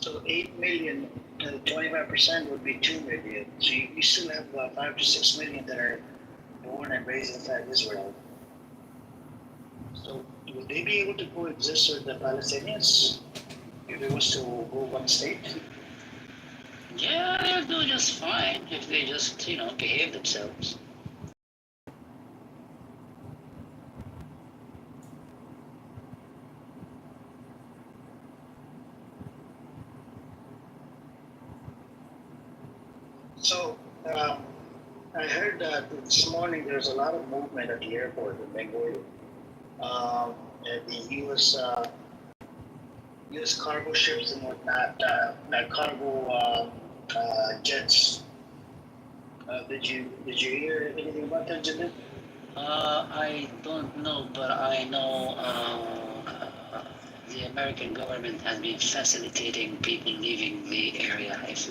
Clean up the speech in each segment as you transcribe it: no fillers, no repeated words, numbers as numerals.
So 8 million, 25% would be 2 million. So you still have 5 to 6 million that are born and raised inside Israel. So would they be able to coexist with the Palestinians if it was to go one state? Yeah, they'll do just fine if they just, behave themselves. So I heard that this morning there's a lot of movement at the airport in Bengal. And the U.S. cargo ships and whatnot, not cargo jets. Did you hear anything about that, Jimmy? I don't know, but I know the American government has been facilitating people leaving the area. If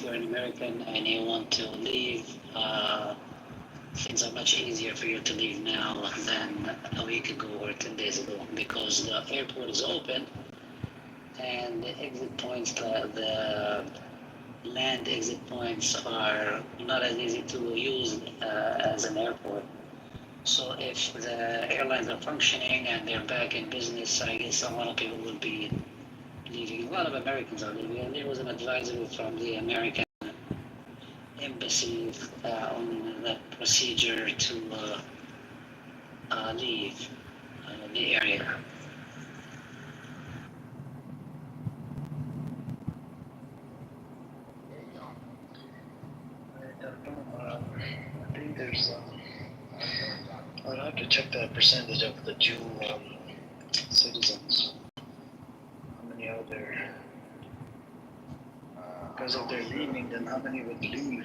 you're an American and you want to leave, things are much easier for you to leave now than a week ago or 10 days ago because the airport is open and the exit points, the land exit points are not as easy to use as an airport. So if the airlines are functioning and they're back in business, I guess a lot of people will be leaving. A lot of Americans are leaving. And there was an advisory from the American embassy on the procedure to leave the area. I think there's. I'll have to check the percentage of the Jew citizens. How many are there? Because if they're leaving, then how many would leave?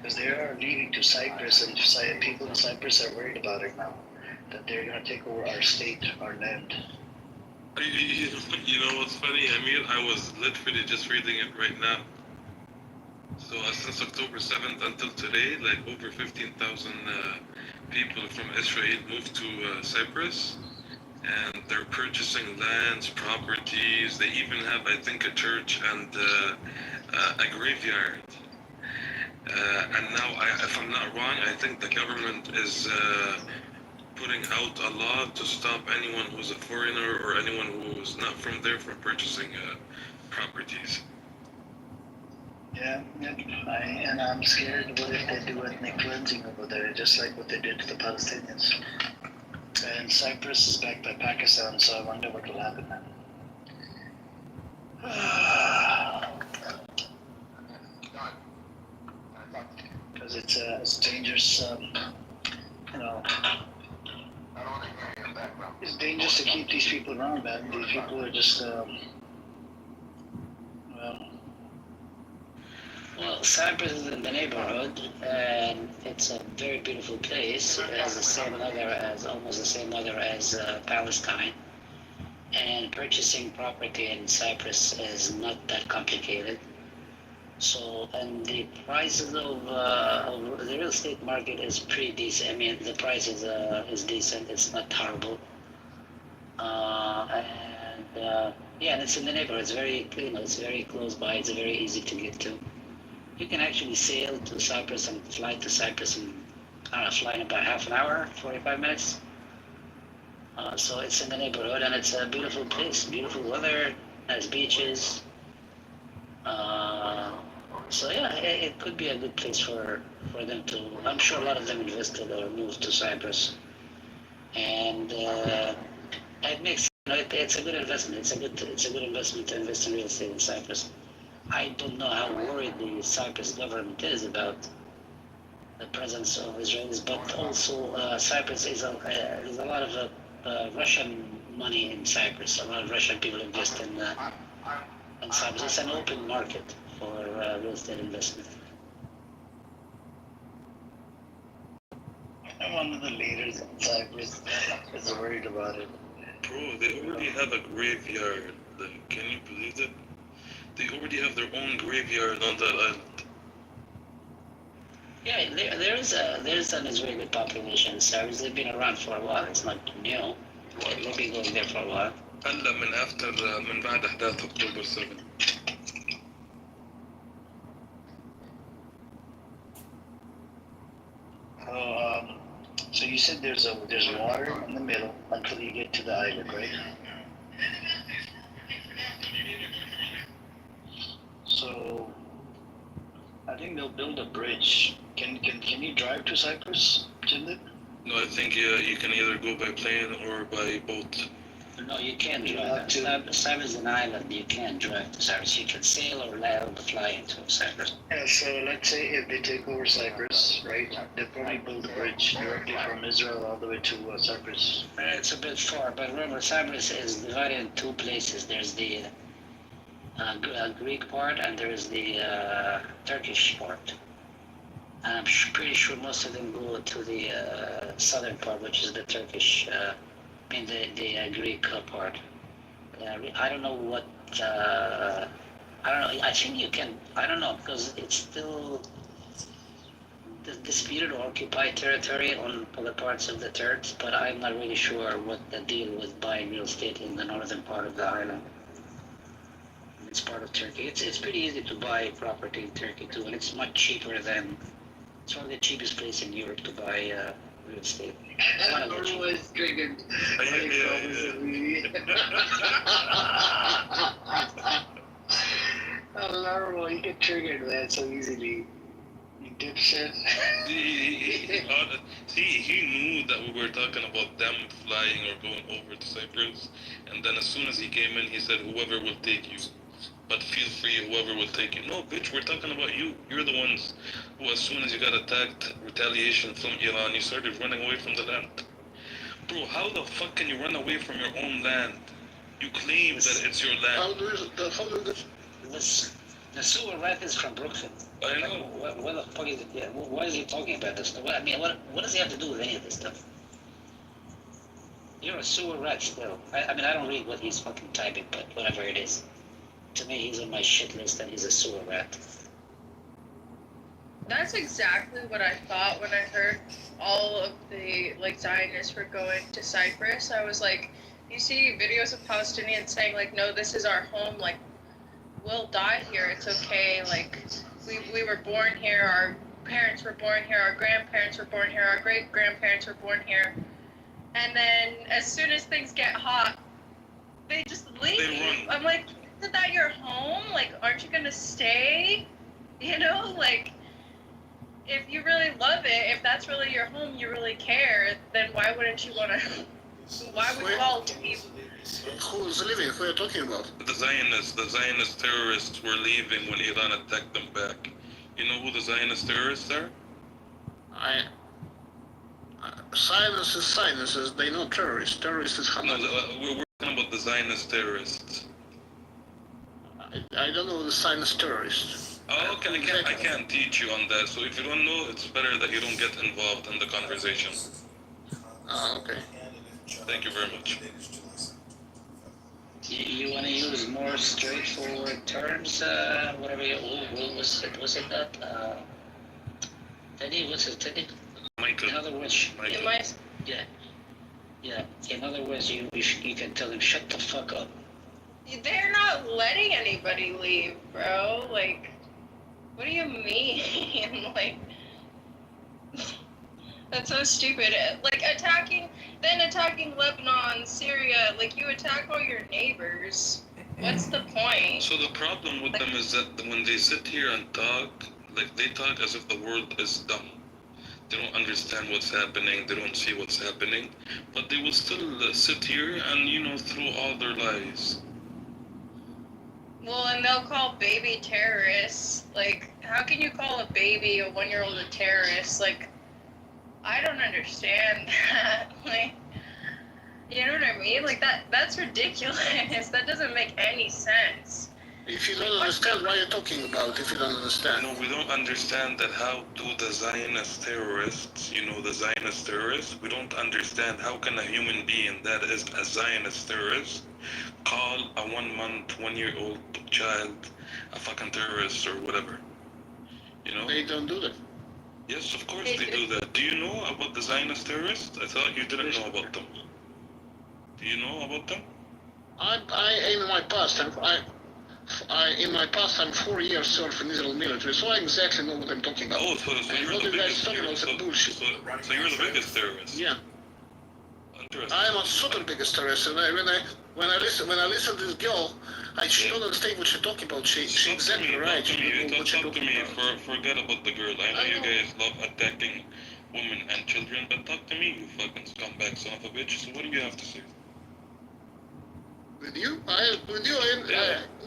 Because they are leaving to Cyprus, and people in Cyprus are worried about it now, that they're going to take over our state, our land. You know what's funny, Amir? I was literally just reading it right now. So since October 7th until today, like over 15,000 people from Israel moved to Cyprus, and they're purchasing lands, properties. They even have, I think, a church and a graveyard. And now, if I'm not wrong, I think the government is putting out a law to stop anyone who's a foreigner or anyone who's not from there from purchasing properties. Yeah, and I'm scared what if they do ethnic cleansing over there, just like what they did to the Palestinians. And Cyprus is backed by Pakistan, so I wonder what will happen then. Because it's dangerous, it's dangerous to keep these people around, man. These people are just, Well, Cyprus is in the neighborhood, and it's a very beautiful place. It has almost the same weather as Palestine. And purchasing property in Cyprus is not that complicated. So, and the prices of the real estate market is pretty decent. I mean, the price is decent. It's not horrible. Yeah, and it's in the neighborhood. It's very, it's very close by. It's very easy to get to. You can actually sail to Cyprus and fly to Cyprus in, fly in about half an hour, 45 minutes. So it's in the neighborhood, and it's a beautiful place, beautiful weather, nice beaches. So yeah, it could be a good place for them to. I'm sure a lot of them invested or moved to Cyprus, and it makes it's a good investment. It's a good investment to invest in real estate in Cyprus. I don't know how worried the Cyprus government is about the presence of Israelis, but also Cyprus is there's a lot of Russian money in Cyprus. A lot of Russian people invest in Cyprus. It's an open market for real estate investment. one of the leaders in Cyprus is worried about it. Bro, they already have a graveyard. Can you believe it? They already have their own graveyard on that island. Yeah, there's an Israeli population in Cyprus. They've been around for a while. It's not new. They've been going there for a while. هلا من افتر من بعد احداث اكتوبر 7. So you said there's water in the middle until you get to the island, right? So I think they'll build a bridge. Can you drive to Cyprus, Jindit? No, I think you can either go by plane or by boat. No, you can't You drive. have to- Cyprus is an island. You can't drive to Cyprus. You can sail or land or fly into Cyprus. Yeah, so let's say if they take over Cyprus, right? They'll probably build a bridge directly from Israel all the way to Cyprus. It's a bit far, but remember, Cyprus is divided in two places. There's the Greek part and there's the Turkish part. And I'm pretty sure most of them go to the southern part, which is the Turkish, the Greek part. I don't know what. I don't know. I think you can. I don't know because it's still the disputed or occupied territory on other parts of the Turks, but I'm not really sure what the deal with buying real estate in the northern part of the island. It's part of Turkey. It's pretty easy to buy property in Turkey too, and it's much cheaper than. It's one of the cheapest place in Europe to buy real estate. One of the cheapest. triggered. Alarmo, you get triggered, man, so easily. You dipshit. He knew that we were talking about them flying or going over to Cyprus, and then as soon as he came in, he said, "Whoever will take you, but feel free, whoever will take you." No, bitch, we're talking about you. You're the ones who, as soon as you got attacked, retaliation from Iran, you started running away from the land. Bro, how the fuck can you run away from your own land? You claim that it's your land. The sewer rat is from Brooklyn. I know. What the fuck is it? Yeah, why is he talking about this stuff? I mean, what does he have to do with any of this stuff? You're a sewer rat still. I mean, I don't read what he's fucking typing, but whatever it is. To me, he's on my shit list and he's a sewer rat. That's exactly what I thought when I heard all of the Zionists were going to Cyprus. I was like, you see videos of Palestinians saying no, this is our home, we'll die here, it's okay, we were born here, our parents were born here, our grandparents were born here, our great grandparents were born here. And then as soon as things get hot, they just leave. They run. I'm like, isn't that your home? Aren't you gonna stay? If you really love it, if that's really your home, you really care, then why wouldn't you want to? Why would you all leave? Who's leaving? Who are you talking about? The Zionist terrorists were leaving when Iran attacked them back. You know who the Zionist terrorists are? Silences, they know terrorists. Terrorists is No, Hamas. we're talking about the Zionist terrorists. I don't know the Zionist terrorists. Oh, okay, I can't teach you on that. So if you don't know, it's better that you don't get involved in the conversation. Okay. Thank you very much. You want to use more straightforward terms? Whatever you. Was it that? Teddy? What's it, Teddy? Michael. In other words, Michael. yeah. In other words, you can tell him shut the fuck up. They're not letting anybody leave, bro. What do you mean? That's so stupid. Attacking Lebanon, Syria, you attack all your neighbors. What's the point? So the problem with them is that when they sit here and talk, they talk as if the world is dumb. They don't understand what's happening, they don't see what's happening, but they will still sit here and, throw all their lies. Well, and they'll call baby terrorists. How can you call a baby, a 1-year-old, a terrorist? I don't understand that. You know what I mean? That's ridiculous. That doesn't make any sense. If you don't understand, why are you talking about if you don't understand? We don't understand that how do the Zionist terrorists, the Zionist terrorists, we don't understand how can a human being that is a Zionist terrorist call a 1-year-old child a fucking terrorist or whatever. They don't do that. Yes, of course they do that. Do you know about the Zionist terrorists? I thought you didn't know about them. Do you know about them? In my past, I'm 4 years served in Israel military, so I exactly know what I'm talking about. Oh, so And you're what the you guys biggest. talking about is bullshit. So you're the biggest terrorist. Yeah, Interesting. I am a super biggest terrorist, and when I listen to this girl, she don't understand what she's talking about. She exactly right. She don't know what she's Talk to talking me. about. Forget about the girl. I know you guys love attacking women and children, but talk to me, you fucking scumbag son of a bitch. So what do you have to say? With you,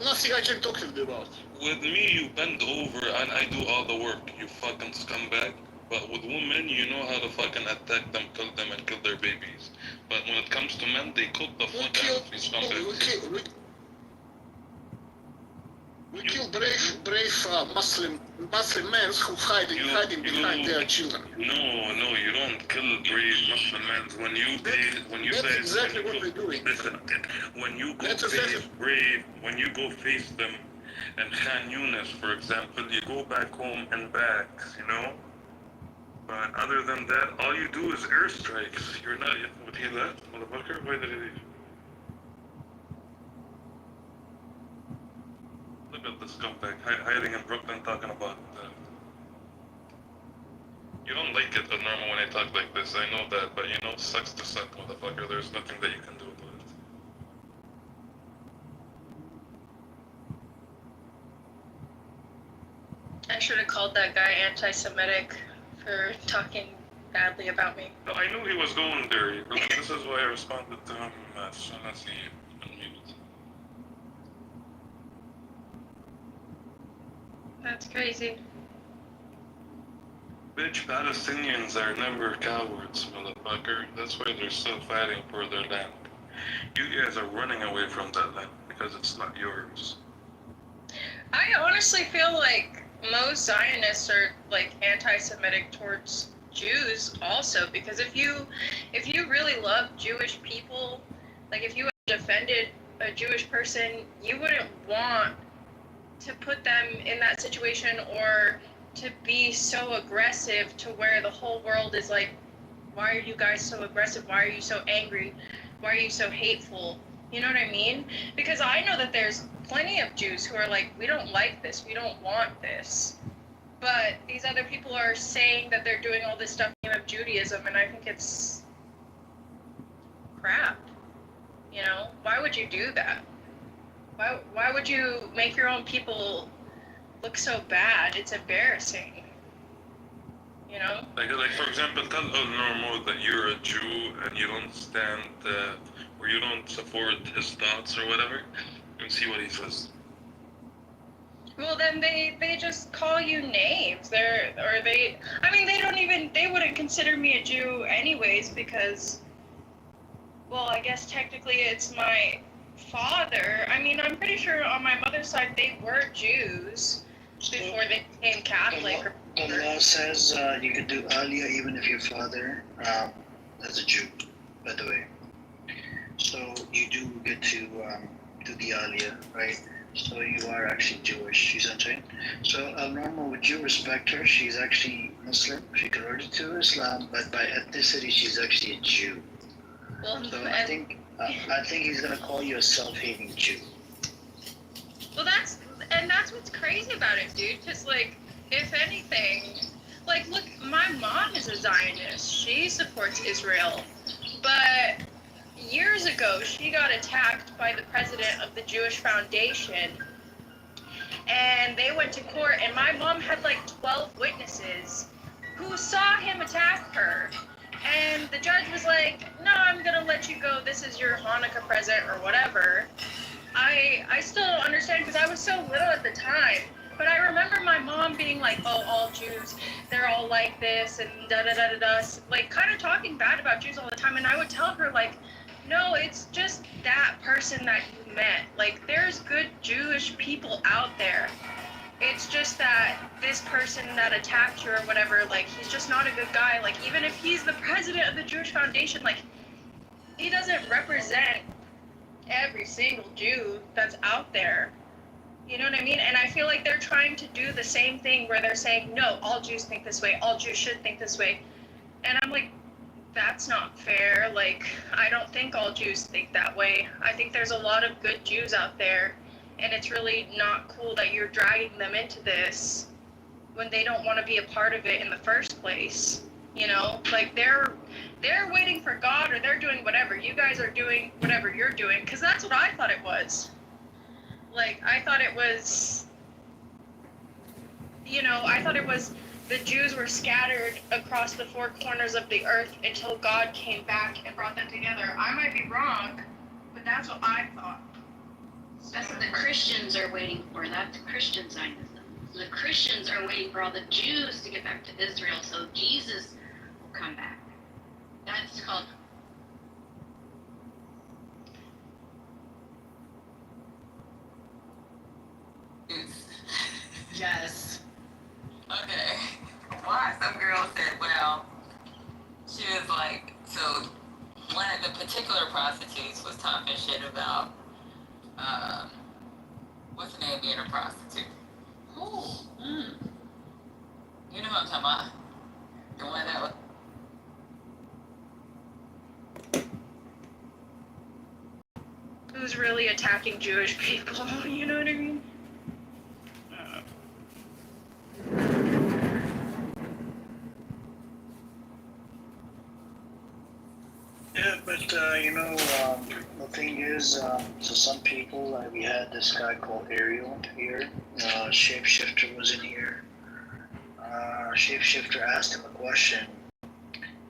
nothing I can talk to you about. With me, you bend over and I do all the work, you fucking scumbag. But with women, you know how to fucking attack them, kill them, and kill their babies. But when it comes to men, they cook the fuck out of these scumbags. We kill brave Muslim men who hiding behind their children. No, you don't kill brave Muslim men. That's exactly what we're doing. Listen, when you go That's face exactly. brave, when you go face them in Khan Yunis, for example, you go back home and back, you know? But other than that, all you do is airstrikes. You're not, would he left, motherfucker? Why did he leave? Look at this scumbag hiding in Brooklyn talking about. You don't like it, normal when I talk like this. I know that, but you know, sucks to suck, motherfucker. There's nothing that you can do about it. I should have called that guy anti-Semitic for talking badly about me. No, I knew he was going there. This is why I responded to him as soon as he unmuted. That's crazy. Bitch, Palestinians are never cowards, motherfucker. That's why they're still fighting for their land. You guys are running away from that land because it's not yours. I honestly feel like most Zionists are like anti-Semitic towards Jews also, because if you really love Jewish people, like if you defended a Jewish person, you wouldn't want to put them in that situation or to be so aggressive to where the whole world is like, why are you guys so aggressive? Why are you so angry? Why are you so hateful? You know what I mean? Because I know that there's plenty of Jews who are like, we don't like this, we don't want this. But these other people are saying that they're doing all this stuff in the name of Judaism, and I think it's crap. You know? Why would you do that? Why would you make your own people look so bad? It's embarrassing. You know? Like for example, tell El Normo that you're a Jew and you don't stand, or you don't support his thoughts or whatever, and see what he says. Well, then they just call you names. They wouldn't consider me a Jew anyways because, well, I guess technically it's my father. I mean, I'm pretty sure on my mother's side they were Jews before they became Catholic. The law says you could do Aliyah even if your father is a Jew, by the way. So you do get to do the Aliyah, right? So you are actually Jewish, you see what I'm saying? So Al-Norma, would you respect her? She's actually Muslim. She converted to Islam, but by ethnicity, she's actually a Jew. Well, So I think he's gonna call you a self-hating Jew. Well, that's what's crazy about it, dude. Because like, if anything, like, look, my mom is a Zionist. She supports Israel, but years ago she got attacked by the president of the Jewish Foundation, and they went to court. And my mom had like 12 witnesses who saw him attack her. And the judge was like, no, I'm going to let you go. This is your Hanukkah present or whatever. I still don't understand because I was so little at the time. But I remember my mom being like, oh, all Jews, they're all like this and da-da-da-da-da. Like, kind of talking bad about Jews all the time. And I would tell her, like, no, it's just that person that you met. Like, there's good Jewish people out there. It's just that this person that attacked you or whatever, like, he's just not a good guy. Like, even if he's the president of the Jewish Foundation, like, he doesn't represent every single Jew that's out there. You know what I mean? And I feel like they're trying to do the same thing where they're saying, no, all Jews think this way. All Jews should think this way. And I'm like, that's not fair. Like, I don't think all Jews think that way. I think there's a lot of good Jews out there, and it's really not cool that you're dragging them into this when they don't want to be a part of it in the first place. You know, like they're waiting for God, or they're doing whatever. You guys are doing whatever you're doing, because that's what I thought it was. Like, I thought it was, I thought it was the Jews were scattered across the four corners of the earth until God came back and brought them together. I might be wrong, but that's what I thought. That's what the Christians are waiting for. That's Christian Zionism. The Christians are waiting for all the Jews to get back to Israel so Jesus will come back. That's called. Yes. Okay. Why? Some girl said, well, she was like, so one of the particular prostitutes was talking shit about, what's the name being a prostitute? Oh. You know what I'm talking about? The one that was. Who's really attacking Jewish people? You know what I mean? Yeah, but the thing is, so some people, we had this guy called Ariel here. Shapeshifter was in here. Shapeshifter asked him a question.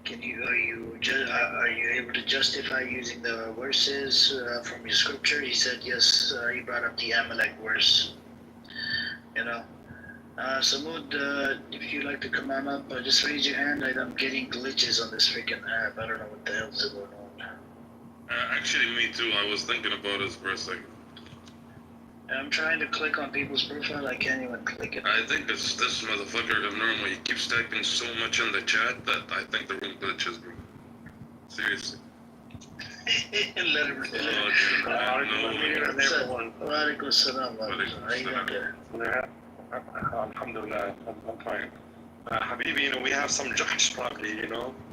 Are you able to justify using the verses from your scripture? He said yes. He brought up the Amalek verse. Samud, if you'd like to come on up, just raise your hand. I'm getting glitches on this freaking app. I don't know what the hell's going on. Actually, me too. I was thinking about this for a second. I'm trying to click on people's profile. I can't even click it. I think it's this motherfucker abnormal. He keeps typing so much in the chat that I think the room glitches, bro. Seriously. Let him. Walaikum salam. How you doing there? Alhamdulillah, I'm fine. Habibi, we have some Jahsh probably,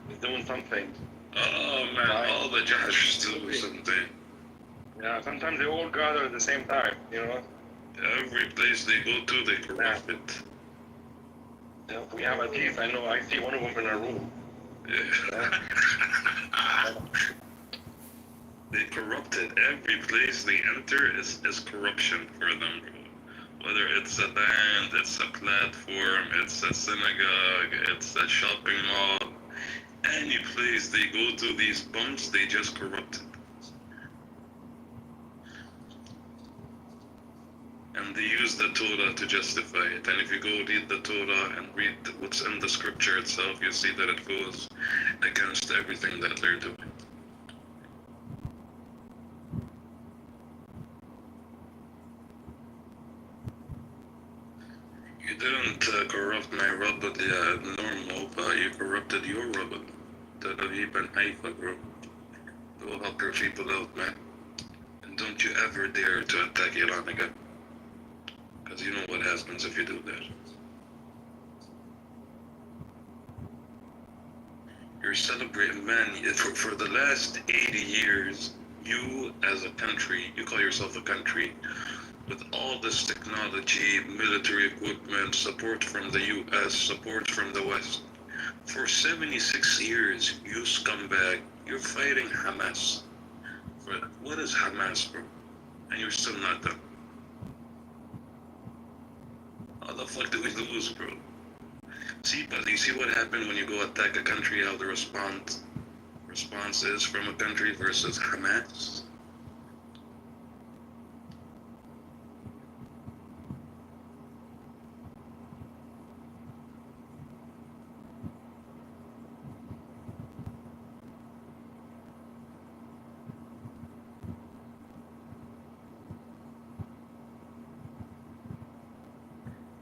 he's doing something. Oh man, all the Jahsh do something. Yeah, sometimes they all gather at the same time, Every place they go to, they corrupt it. Yeah, we have at least, I see one of them in our room. Yeah. They corrupted every place they enter is corruption for them, bro. Whether it's a band, it's a platform, it's a synagogue, it's a shopping mall, any place they go to, these bumps, they just corrupt it. And they use the Torah to justify it. And if you go read the Torah and read what's in the scripture itself, you see that it goes against everything that they're doing. You didn't corrupt my Rabbit, normal, you corrupted your Rabbit. Tel Aviv and Haifa, bro. Go help your people out, man. And don't you ever dare to attack Iran again. Because you know what happens if you do that. You're celebrating, man, for the last 80 years, you as a country, you call yourself a country, with all this technology, military equipment, support from the US, support from the West. For 76 years, you scumbag, you're fighting Hamas. What is Hamas, bro? And you're still not done. How the fuck do we lose, bro? See, but you see what happened when you go attack a country, how the response is from a country versus Hamas?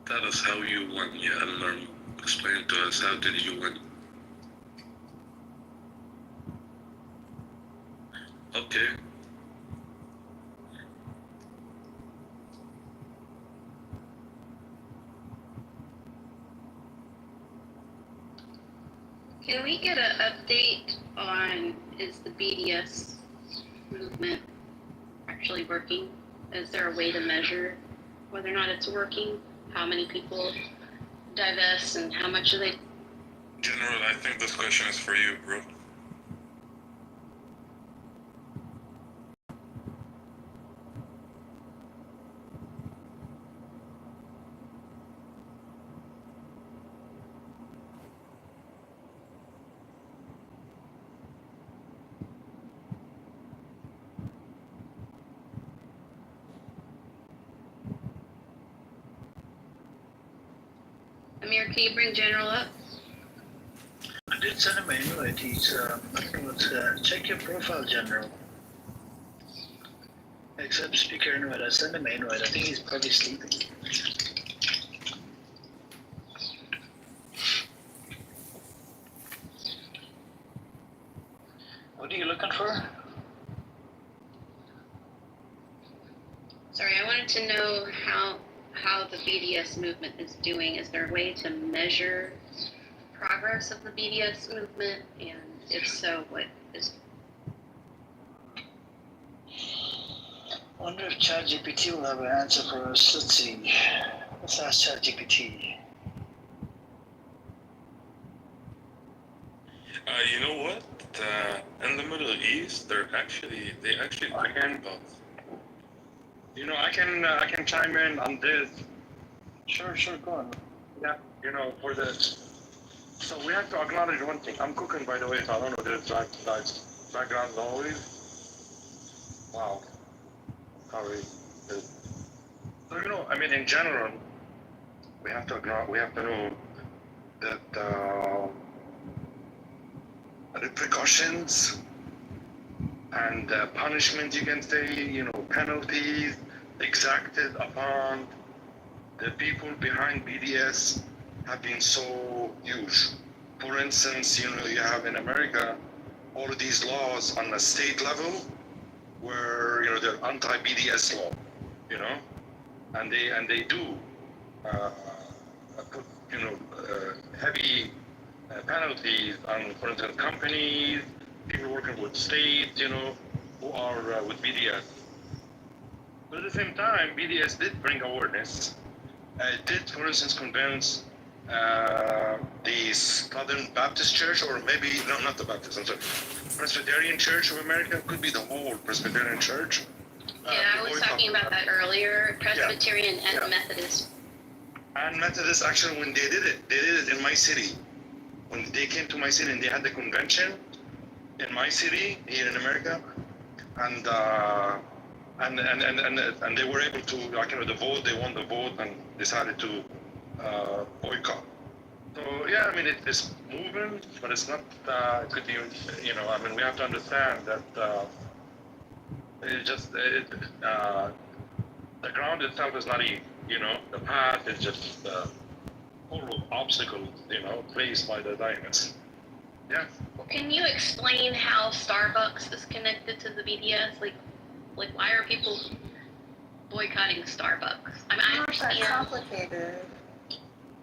Tell us how you won, yeah, and explain to us how did you win. Okay. Can we get an update on, is the BDS movement actually working? Is there a way to measure whether or not it's working? How many people divest and how much are they? General, I think this question is for you, bro. Amir, can you bring General up? I did send him an invite. He's, I don't know what's, check your profile, General. Accept speaker invite. I sent him an invite. I think he's probably sleeping. What are you looking for? Sorry, I wanted to know how the BDS movement is doing. Is there a way to measure progress of the BDS movement? And if so, what is? I wonder if ChatGPT will have an answer for us. Let's see. Let's ask ChatGPT. You know what? In the Middle East, they actually talking about. You know, I can chime in on this. Sure, go on. Yeah, you know, for the. So we have to acknowledge one thing. I'm cooking, by the way, so I don't know if there's background noise. Wow. Sorry. So, you know, I mean, in general, we have to know that the precautions and punishment, you can say, you know, penalties exacted upon the people behind BDS have been so huge. For instance, you know, you have in America all of these laws on the state level where, you know, they're anti-BDS law, you know, and they do put, you know, heavy penalties on, for instance, companies, people working with states, you know, who are with BDS. But at the same time, BDS did bring awareness. It did, for instance, convince the Southern Baptist Church, or maybe, no, not the Baptist, I'm sorry, Presbyterian Church of America, could be the whole Presbyterian Church. Yeah, I was talking about that earlier, Presbyterian and Methodist. And Methodist, actually, when they did it in my city. When they came to my city and they had the convention in my city here in America, and they were able to, like, you know, the vote, they won the vote and decided to boycott. So yeah, I mean, it's moving, but it's not. It could be, you know, I mean, we have to understand that the ground itself is not easy. You know, the path is just full of obstacles. You know, placed by the Zionists. Yeah. Can you explain how Starbucks is connected to the BDS? Like why are people boycotting Starbucks? I mean, I understand. Complicated.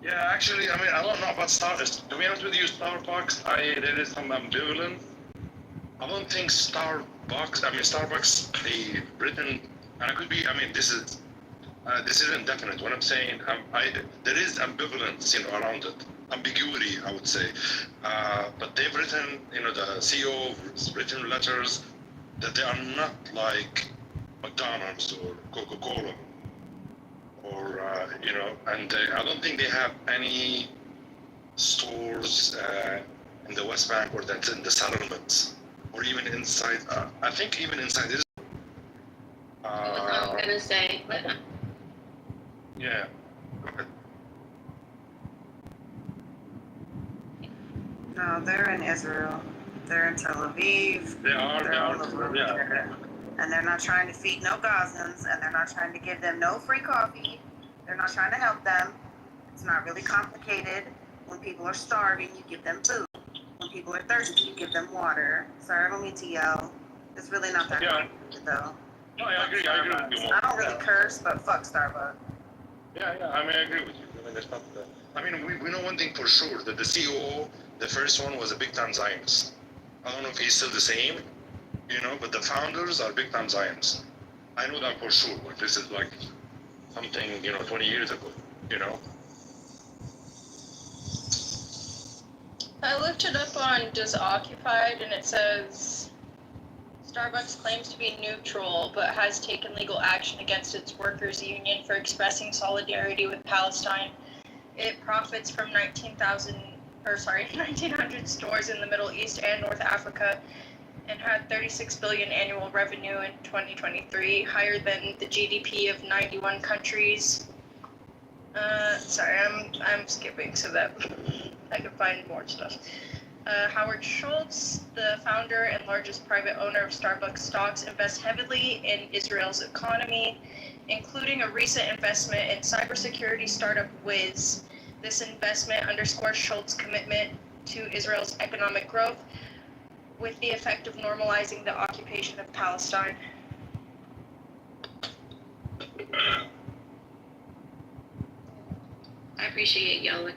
Yeah, actually, I mean, I don't know about Starbucks. To be honest with you, Starbucks, there is some ambivalence. I don't think Starbucks, they written, and it could be, I mean, this isn't definite. What I'm saying, there is ambivalence, you know, around it. Ambiguity, I would say. But they've written, you know, the CEO has written letters that they are not like McDonald's or Coca-Cola. Or, you know, and I don't think they have any stores in the West Bank or that's in the settlements, or even inside. I think even inside Israel. I was gonna say, but yeah. Go ahead. No, they're in Israel. They're in Tel Aviv. They are. Yeah. And they're not trying to feed no Gazans, and they're not trying to give them no free coffee. They're not trying to help them. It's not really complicated. When people are starving, you give them food. When people are thirsty, you give them water. Sorry, I don't mean to yell. It's really not that complicated, though. No, I agree. I agree with you. I don't really curse, but fuck Starbucks. Yeah. I mean, I agree with you. I mean, it's not. I mean, we know one thing for sure, that the COO the first one was a big time Zionist. I don't know if he's still the same, but the founders are big time Zionists. I know that for sure. Like this is like something 20 years ago. I looked it up on Disoccupied, and it says Starbucks claims to be neutral, but has taken legal action against its workers' union for expressing solidarity with Palestine. It profits from 1,900 stores in the Middle East and North Africa, and had 36 billion annual revenue in 2023, higher than the GDP of 91 countries. Sorry, I'm skipping so that I can find more stuff. Howard Schultz, the founder and largest private owner of Starbucks stocks, invests heavily in Israel's economy, including a recent investment in cybersecurity startup Wiz. This investment underscores Schultz's commitment to Israel's economic growth, with the effect of normalizing the occupation of Palestine. I appreciate y'all.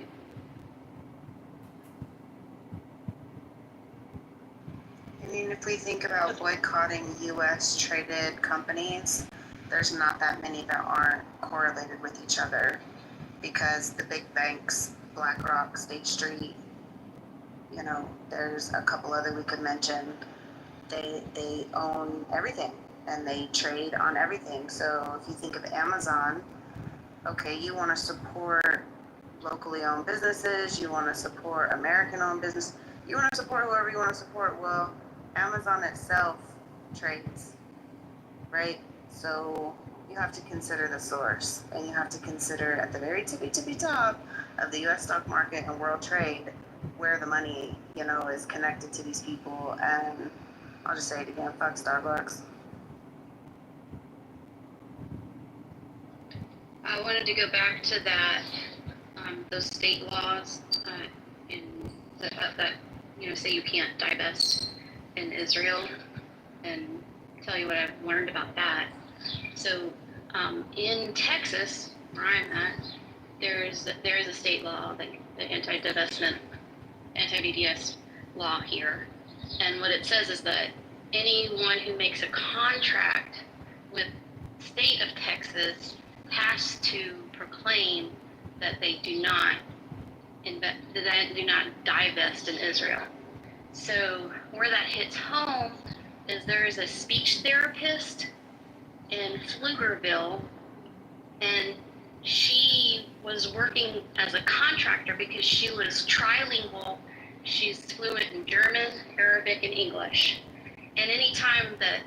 I mean, if we think about boycotting U.S. traded companies, there's not that many that aren't correlated with each other, because the big banks, BlackRock, State Street, there's a couple other we could mention. They own everything and they trade on everything. So if you think of Amazon, okay, you want to support locally owned businesses, you want to support American owned business, you want to support whoever you want to support. Well, Amazon itself trades, right? So you have to consider the source, and you have to consider at the very tippy top of the U.S. stock market and world trade where the money, is connected to these people. And I'll just say it again, fuck Starbucks. I wanted to go back to that, those state laws that say you can't divest in Israel, and tell you what I've learned about that. So in Texas, where I'm at, there is a state law, the anti-divestment, anti-BDS law here, and what it says is that anyone who makes a contract with the state of Texas has to proclaim that they do not divest in Israel. So where that hits home is there is a speech therapist in Pflugerville, and she was working as a contractor because she was trilingual. She's fluent in German, Arabic, and English. And anytime that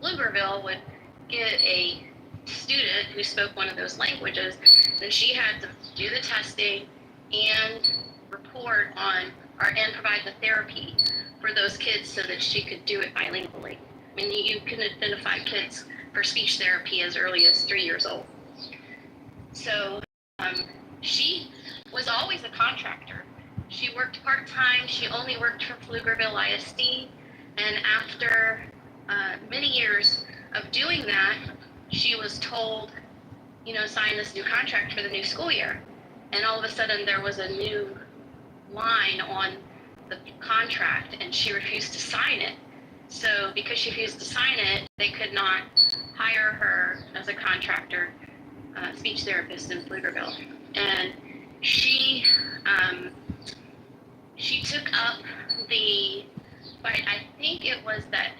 Pflugerville would get a student who spoke one of those languages, then she had to do the testing and report on and provide the therapy for those kids so that she could do it bilingually. I mean, you can identify kids for speech therapy as early as 3 years old. So she was always a contractor. She worked part-time. She only worked for Pflugerville ISD. And after many years of doing that, she was told, sign this new contract for the new school year. And all of a sudden there was a new line on the contract, and she refused to sign it. So because she refused to sign it, they could not hire her as a contractor, speech therapist in Pflugerville. And she took up I think it was that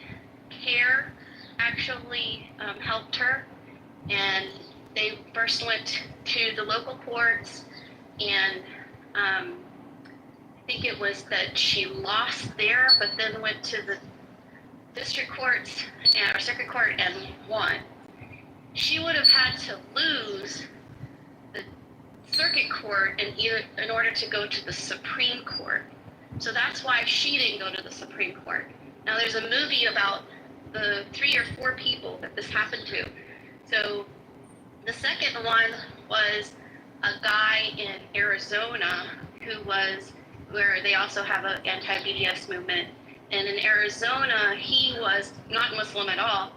CARE actually helped her, and they first went to the local courts, and I think it was that she lost there, but then went to the district courts or circuit court and won. She would have had to lose the circuit court in order to go to the Supreme Court. So that's why she didn't go to the Supreme Court. Now there's a movie about the 3 or 4 people that this happened to. So the second one was a guy in Arizona where they also have an anti-BDS movement. And in Arizona, he was not Muslim at all.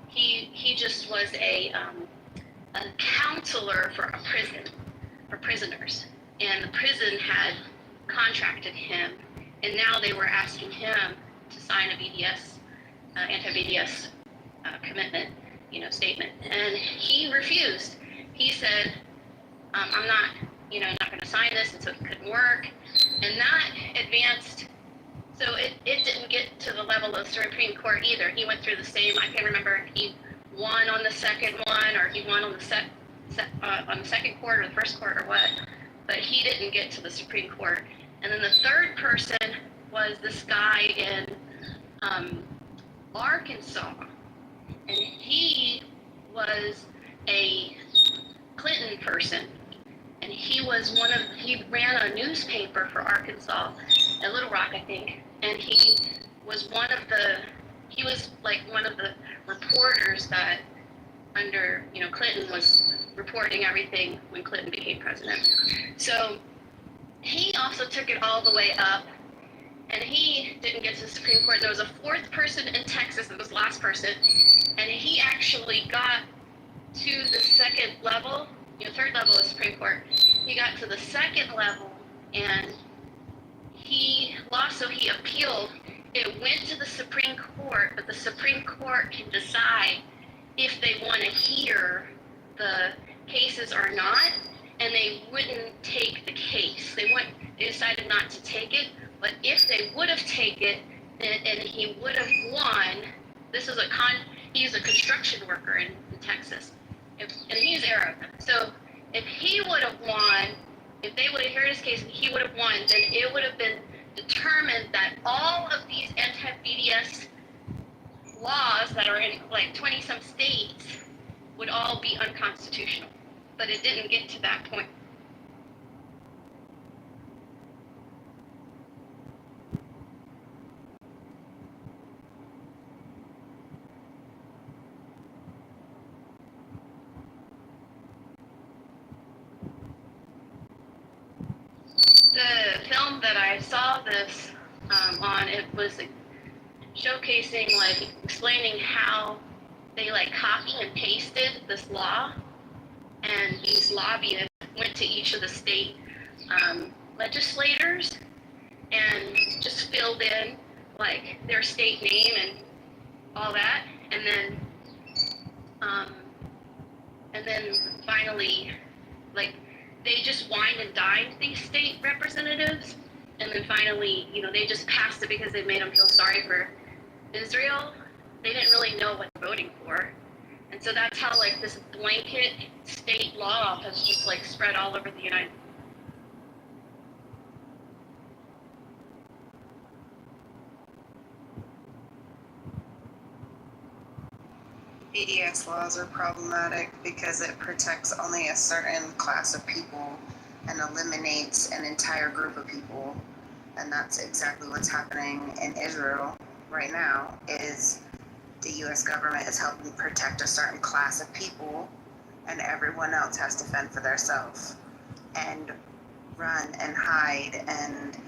He just was a counselor for prisoners. And the prison had contracted him, And now they were asking him to sign a BDS, anti-BDS commitment, statement. And he refused. He said, I'm not, not going to sign this, and so it couldn't work. And that advanced. So it didn't get to the level of Supreme Court either. He went through the same. I can't remember if he won on the second one or he won on the second court or the first court or what. But he didn't get to the Supreme Court. And then the third person was this guy in Arkansas, and he was a Clinton person. And he ran a newspaper for Arkansas, in Little Rock, I think. And he was one of the reporters that under, Clinton was reporting everything when Clinton became president. So he also took it all the way up, and he didn't get to the Supreme Court. There was a fourth person in Texas, that was the last person, and he actually got to the second level. Third level is Supreme Court. He got to the second level, and he lost, so he appealed. It went to the Supreme Court, but the Supreme Court can decide if they want to hear the cases or not, and they wouldn't take the case. They decided not to take it, but if they would have taken it, and he would have won. He's a construction worker in Texas. And he's Arab. So if he would have won, if they would have heard his case and he would have won, then it would have been determined that all of these anti-BDS laws that are in like 20-some states would all be unconstitutional. But it didn't get to that point. The film that I saw this on, it was showcasing, explaining how they copy and pasted this law, and these lobbyists went to each of the state legislators and just filled in their state name and all that, and then finally they just wined and dined these state representatives, and then finally, they just passed it because they made them feel sorry for Israel. They didn't really know what they're voting for. And so that's how this blanket state law has just spread all over the United BDS laws are problematic because it protects only a certain class of people and eliminates an entire group of people. And that's exactly what's happening in Israel right now, is the US government is helping protect a certain class of people, and everyone else has to fend for themselves and run and hide and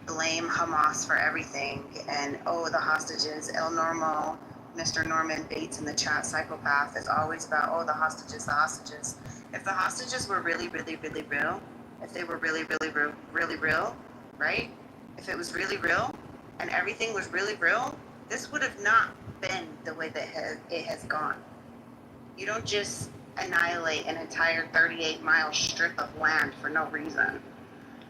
blame Hamas for everything. And the hostages, El Normo, Mr. Norman Bates in the chat, psychopath, is always about, the hostages, the hostages. If the hostages were really, really, really real, if they were really, really, really real, right? If it was really real and everything was really real, this would have not been the way that it has gone. You don't just annihilate an entire 38-mile strip of land for no reason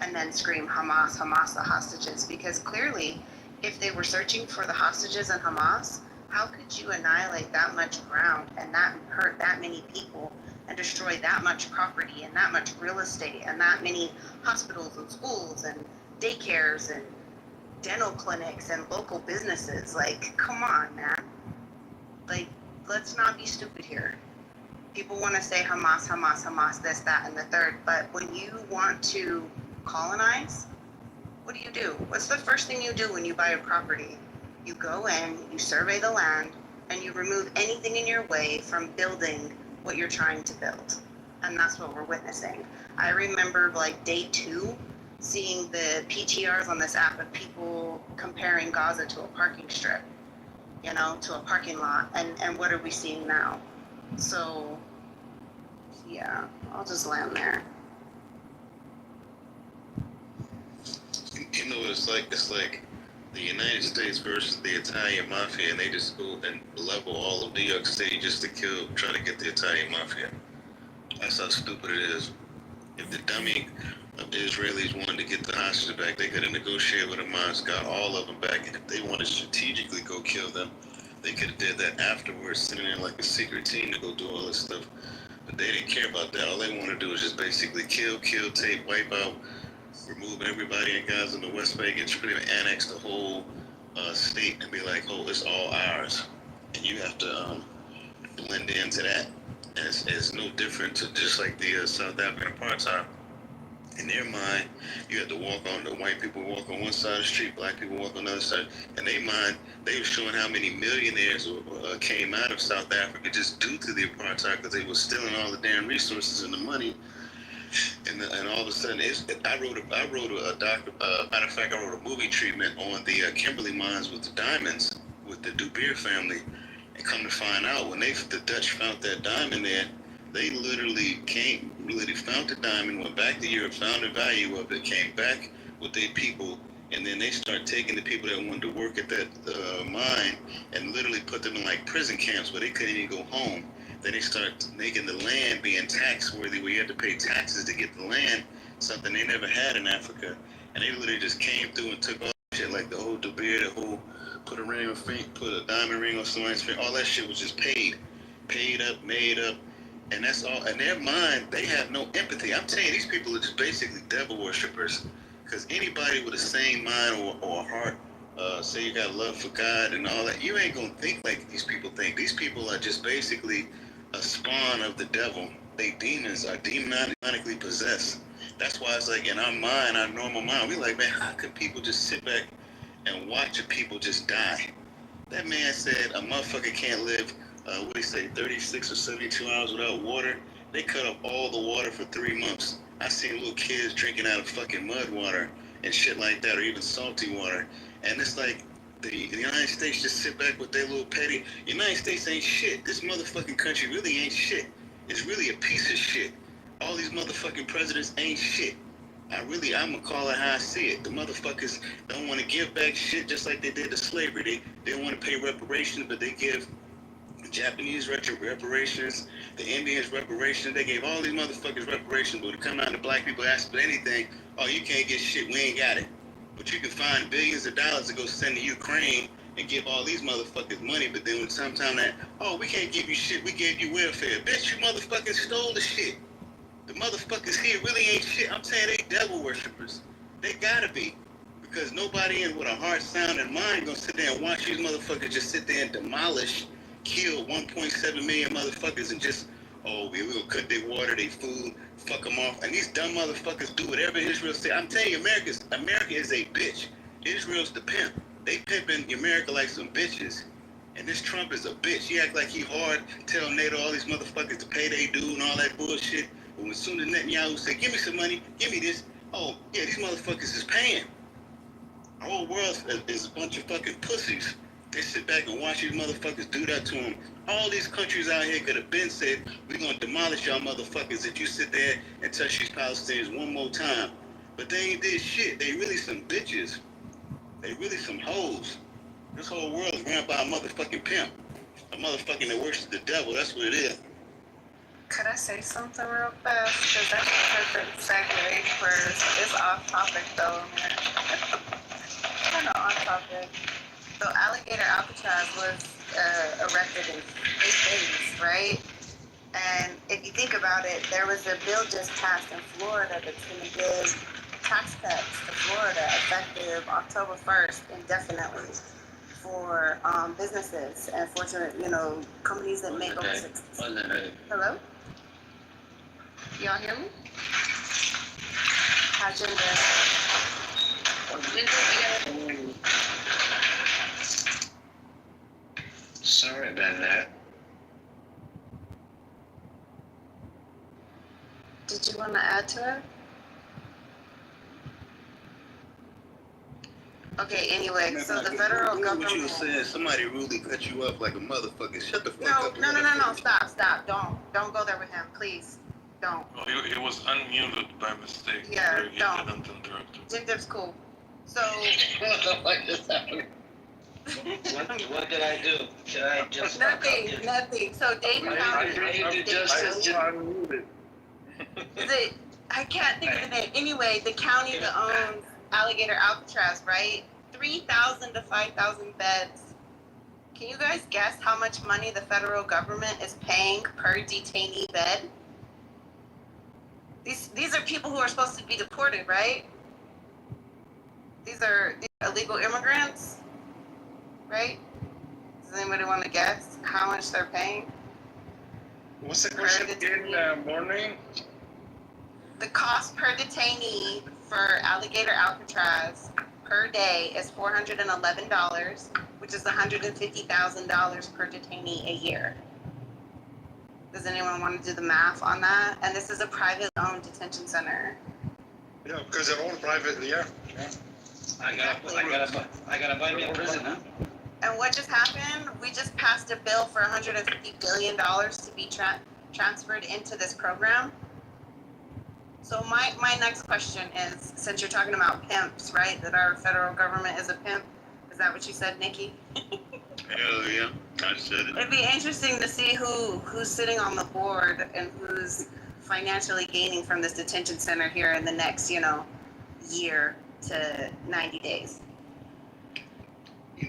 and then scream Hamas, Hamas, the hostages, because clearly if they were searching for the hostages and Hamas, how could you annihilate that much ground and hurt that many people and destroy that much property and that much real estate and that many hospitals and schools and daycares and dental clinics and local businesses? Come on, man. Let's not be stupid here. People want to say Hamas, Hamas, Hamas, this, that, and the third, but when you want to colonize, what do? What's the first thing you do when you buy a property? You go in, you survey the land, and you remove anything in your way from building what you're trying to build. And that's what we're witnessing. I remember day 2, seeing the PTRs on this app of people comparing Gaza to a parking strip, to a parking lot. And what are we seeing now? So, yeah, I'll just land there. what it's like? It's like the United States versus the Italian mafia, and they just go and level all of New York City just to try to get the Italian mafia. That's how stupid it is. If the dummy of the Israelis wanted to get the hostages back, they could have negotiated with Hamas, got all of them back, and if they wanted to strategically go kill them, they could have did that afterwards, sending in like a secret team to go do all this stuff. But they didn't care about that. All they want to do is just basically kill, tape, wipe out, remove everybody in Gaza and the West Bank, and pretty much annex the whole state and be like, oh, it's all ours. And you have to blend into that. And it's no different to just like the South African apartheid. In their mind, you had to walk on, the white people walk on one side of the street, black people walk on the other side. In their mind, they were showing how many millionaires came out of South Africa just due to the apartheid because they were stealing all the damn resources and the money. And all of a sudden, I wrote matter of fact, I wrote a movie treatment on the Kimberley mines with the diamonds with the De Beer family. And come to find out, when the Dutch found that diamond there, they literally found the diamond, went back to Europe, found the value of it, came back with their people, and then they start taking the people that wanted to work at that mine and literally put them in like prison camps where they couldn't even go home. Then they start making the land being tax worthy, where you had to pay taxes to get the land, something they never had in Africa. And they literally just came through and took all that shit, like the whole De Beer, the whole put a diamond ring on somebody's finger. All that shit was just paid up, made up. And that's all. In their mind, they have no empathy. I'm telling you, these people are just basically devil worshippers. Because anybody with a sane mind or a heart, say you got love for God and all that, you ain't going to think like these people think. These people are just basically a spawn of the devil. They demons are demonically possessed. That's why it's like in our mind, our normal mind, we like, man, how can people just sit back and watch people just die? That man said a motherfucker can't live, 36 or 72 hours without water. They cut off all the water for 3 months. I seen little kids drinking out of fucking mud water and shit like that, or even salty water. And it's like the United States just sit back with their little petty. United States ain't shit. This motherfucking country really ain't shit. It's really a piece of shit. All these motherfucking presidents ain't shit. I'm gonna call it how I see it. The motherfuckers don't want to give back shit just like they did to slavery. They don't want to pay reparations, but they give the Japanese reparations, the Indians reparations. They gave all these motherfuckers reparations, but to come out to black people ask for anything, oh, you can't get shit, we ain't got it. But you can find billions of dollars to go send to Ukraine and give all these motherfuckers money, but then when sometime that, oh, we can't give you shit, we gave you welfare. Bitch, you motherfuckers stole the shit. The motherfuckers here really ain't shit. I'm saying they devil worshippers. They gotta be. Because nobody in with a heart, sound, and mind gonna sit there and watch these motherfuckers just sit there and demolish, kill 1.7 million motherfuckers and just, oh, we gonna cut their water, their food, fuck them off. And these dumb motherfuckers do whatever Israel say. I'm telling you, America is a bitch. Israel's the pimp. They pimping America like some bitches. And this Trump is a bitch. He act like he hard, tell NATO all these motherfuckers to pay they due and all that bullshit. But as soon as Netanyahu say, give me some money, give me this, oh, yeah, these motherfuckers is paying. The whole world is a bunch of fucking pussies. They sit back and watch these motherfuckers do that to them. All these countries out here could have been said, we're going to demolish y'all motherfuckers if you sit there and touch these Palestinians one more time. But they ain't did shit. They really some bitches. They really some hoes. This whole world is ran by a motherfucking pimp. A motherfucking that works for the devil. That's what it is. Could I say something real fast? Because that's a perfect segue for, it's off topic though, man. Kind of on topic. So alligator Alcatraz was erected in 8 days, right? And if you think about it, there was a bill just passed in Florida that's going to give tax cuts to Florida effective October 1st indefinitely for businesses and for, companies that make over 6. Hello? Y'all hear me? How's your day? Sorry about that. Did you want to add to it? Okay, anyway, so the federal government... What you were saying, somebody really cut you up like a motherfucker. Shut the fuck up. No, stop. Don't go there with him, please. Don't. Oh, he was unmuted by mistake. Yeah, He don't. didn't interrupt. Jim Dip's cool. So What the fuck just happened? What did I do? Did I just nothing. So Dayton County. Is it? I can't think of the name. Anyway, the county that owns Alligator Alcatraz, right? 3,000 to 5,000 beds. Can you guys guess how much money the federal government is paying per detainee bed? These are people who are supposed to be deported, right? These are illegal immigrants, right? Does anybody want to guess how much they're paying? What's the question again, morning? The cost per detainee for Alligator Alcatraz per day is $411, which is $150,000 per detainee a year. Does anyone want to do the math on that? And this is a private-owned detention center. Yeah, because they're all private. Yeah. I gotta buy me a prison, huh? And what just happened? We just passed a bill for $150 billion to be transferred into this program. So my next question is, since you're talking about pimps, right, that our federal government is a pimp, is that what you said, Nikki? Hell yeah, I said it. It'd be interesting to see who's sitting on the board and who's financially gaining from this detention center here in the next, year to 90 days.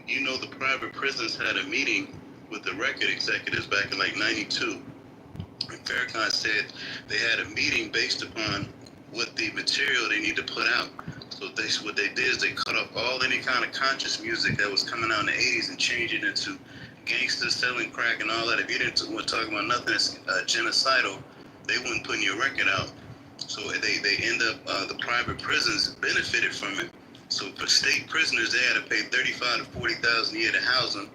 You know, the private prisons had a meeting with the record executives back in like '92. And Farrakhan said they had a meeting based upon what the material they need to put out. So what they did is they cut off all any kind of conscious music that was coming out in the 80s and changed it into gangsters selling crack and all that. If you didn't want to talk about nothing that's genocidal, they wouldn't put your record out. So they end up, the private prisons benefited from it. So for state prisoners, they had to pay $35,000 to $40,000 a year to house them.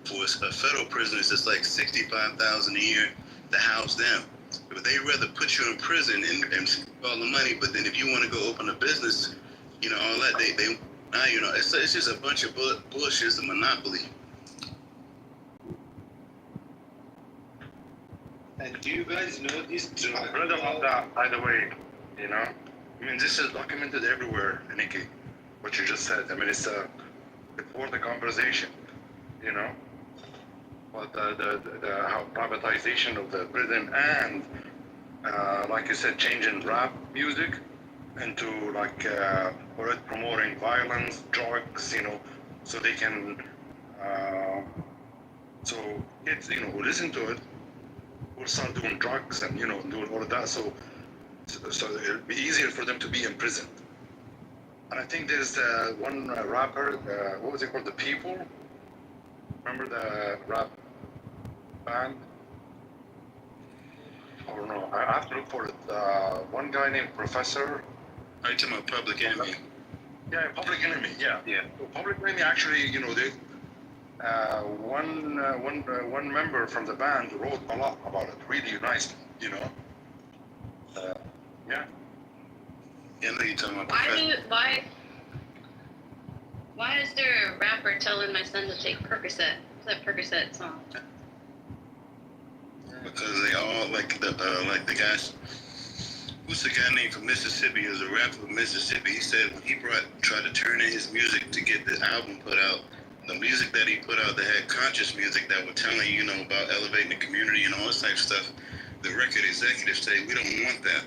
For federal prisoners, it's like $65,000 a year to house them. But they rather put you in prison and spend all the money. But then if you want to go open a business, all that they now it's just a bunch of bullshit. It's a monopoly. And do you guys know this drug? I read about that, by the way. I mean, this is documented everywhere, Nikki. What you just said. I mean, it's before the conversation. But the how privatization of the prison and like you said, changing rap music into or promoting violence, drugs, so they can so kids, who listen to it will start doing drugs and doing all of that. So it'll be easier for them to be in prison. And I think there's one rapper, what was it called? The People. Remember the rap band? Or no, I have to look for it. One guy named Professor. Are you talking about Public Enemy? Yeah, Public Enemy. Yeah. So Public Enemy actually, they one member from the band wrote a lot about it, really nicely. Yeah. Yeah, I know you're talking about Why is there a rapper telling my son to take Percocet? That Percocet song. Because they all like the guys. Who's the guy named from Mississippi? Is a rapper from Mississippi. He said when he tried to turn in his music to get the album put out, the music that he put out that had conscious music that were telling you, about elevating the community and all this type of stuff, the record executives say, we don't want that.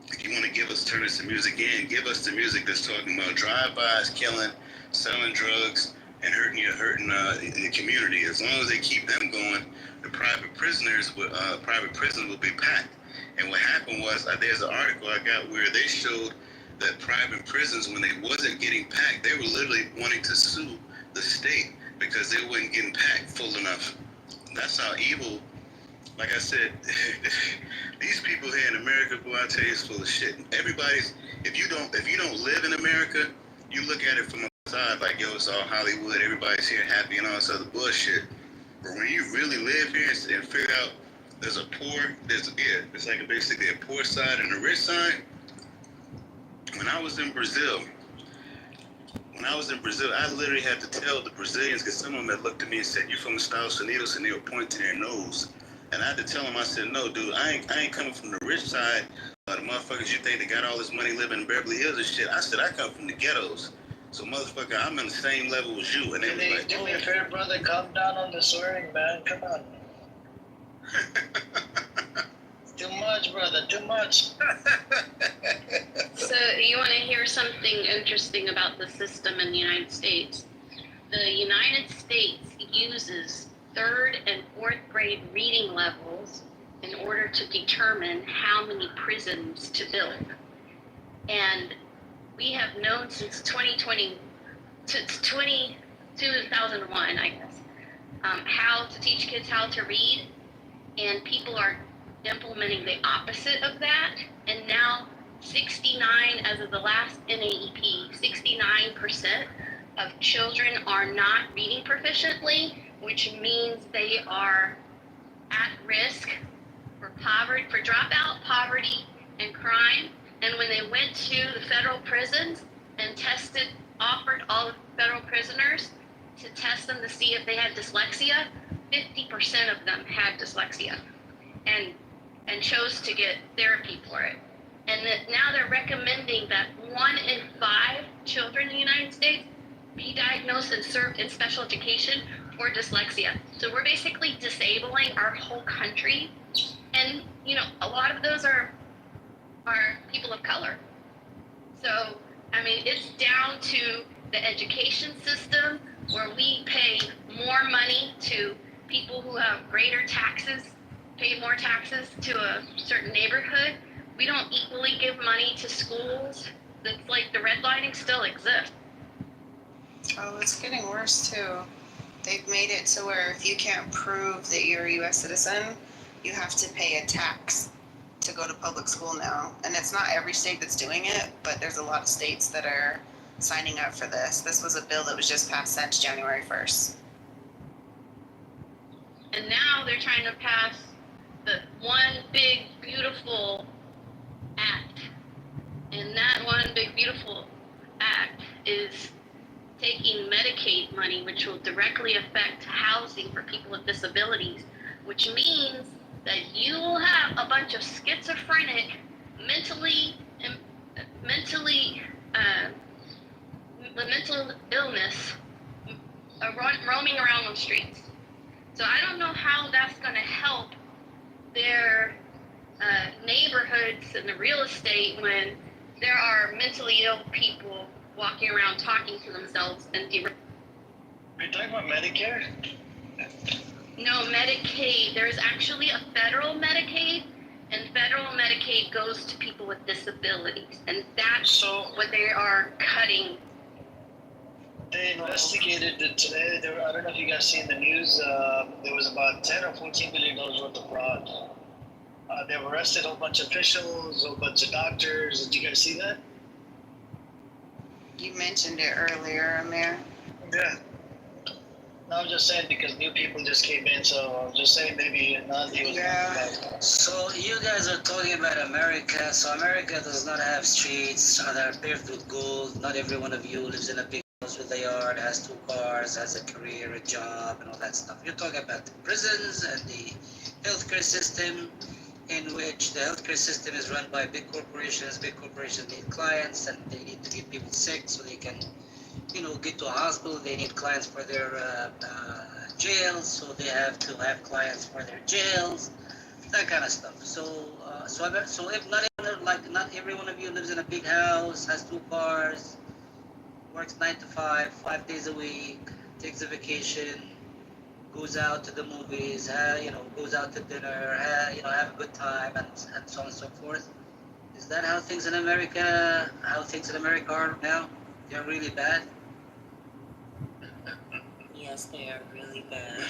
If you want to turn us the music in, give us the music that's talking about drive-bys, killing, selling drugs, and hurting the community. As long as they keep them going, the private prisons will be packed. And what happened was, there's an article I got where they showed that private prisons, when they wasn't getting packed, they were literally wanting to sue the state because they wasn't getting packed full enough. That's how evil. Like I said, these people here in America, boy, I tell you, is full of shit. If you don't live in America, you look at it from outside like, yo, it's all Hollywood, everybody's here happy and all this other bullshit. But when you really live here and figure out it's like basically a poor side and a rich side. When I was in Brazil, I literally had to tell the Brazilians, because some of them had looked at me and said, "You from the Estados Unidos?" and they were pointing their nose. And I had to tell them, I said, "No, dude, I ain't coming from the rich side. The motherfuckers you think they got all this money living in Beverly Hills and shit. I said, I come from the ghettos. So, motherfucker, I'm in the same level as you. And they was Hey, like, do me a favor, brother. Calm down on the swearing, man. Come on. Too much, brother. Too much. So you want to hear something interesting about the system in the United States? The United States uses third and fourth grade reading levels in order to determine how many prisons to build. And we have known since 2001, I guess, how to teach kids how to read, and people are implementing the opposite of that. And now 69, as of the last NAEP, 69% of children are not reading proficiently, which means they are at risk for poverty, for dropout, poverty, and crime. And when they went to the federal prisons and offered all the federal prisoners to test them to see if they had dyslexia, 50% of them had dyslexia and chose to get therapy for it. And that now they're recommending that 1 in 5 children in the United States be diagnosed and served in special education for dyslexia. So we're basically disabling our whole country. And, a lot of those are people of color. So, it's down to the education system where we pay more money to people who have greater taxes, pay more taxes to a certain neighborhood. We don't equally give money to schools. That's like the redlining still exists. Oh, it's getting worse too. They've made it to where if you can't prove that you're a U.S. citizen, you have to pay a tax to go to public school now. And it's not every state that's doing it, but there's a lot of states that are signing up for this. This was a bill that was just passed since January 1st. And now they're trying to pass the one big beautiful act. And that one big beautiful act is taking Medicaid money, which will directly affect housing for people with disabilities, which means that you will have a bunch of schizophrenic, mental illness roaming around the streets. So I don't know how that's going to help their neighborhoods and the real estate when there are mentally ill people walking around talking to themselves and Are you talking about Medicare? No, Medicaid. There's actually a federal Medicaid, and federal Medicaid goes to people with disabilities, and that's what they are cutting. They investigated it today. I don't know if you guys seen the news. There was about 10 or 14 million dollars worth of fraud. They've arrested a whole bunch of officials, a whole bunch of doctors. Did you guys see that? You mentioned it earlier, Amir. Yeah. No, I'm just saying because new people just came in, so I'm just saying maybe not deal with Yeah. So you guys are talking about America. So America does not have streets that are paved with gold. Not every one of you lives in a big house with a yard, has 2 cars, has a career, a job, and all that stuff. You're talking about the prisons and the healthcare system, in which the healthcare system is run by big corporations. Big corporations need clients, and they need to get people sick so they can, get to a hospital. They need clients for their jails, so they have to have clients for their jails, that kind of stuff. So if not every one of you lives in a big house, has 2 cars, works 9 to 5, 5 days a week, takes a vacation, goes out to the movies, goes out to dinner, have a good time, and so on and so forth. Is that how things in America are now? They're really bad? Yes, they are really bad.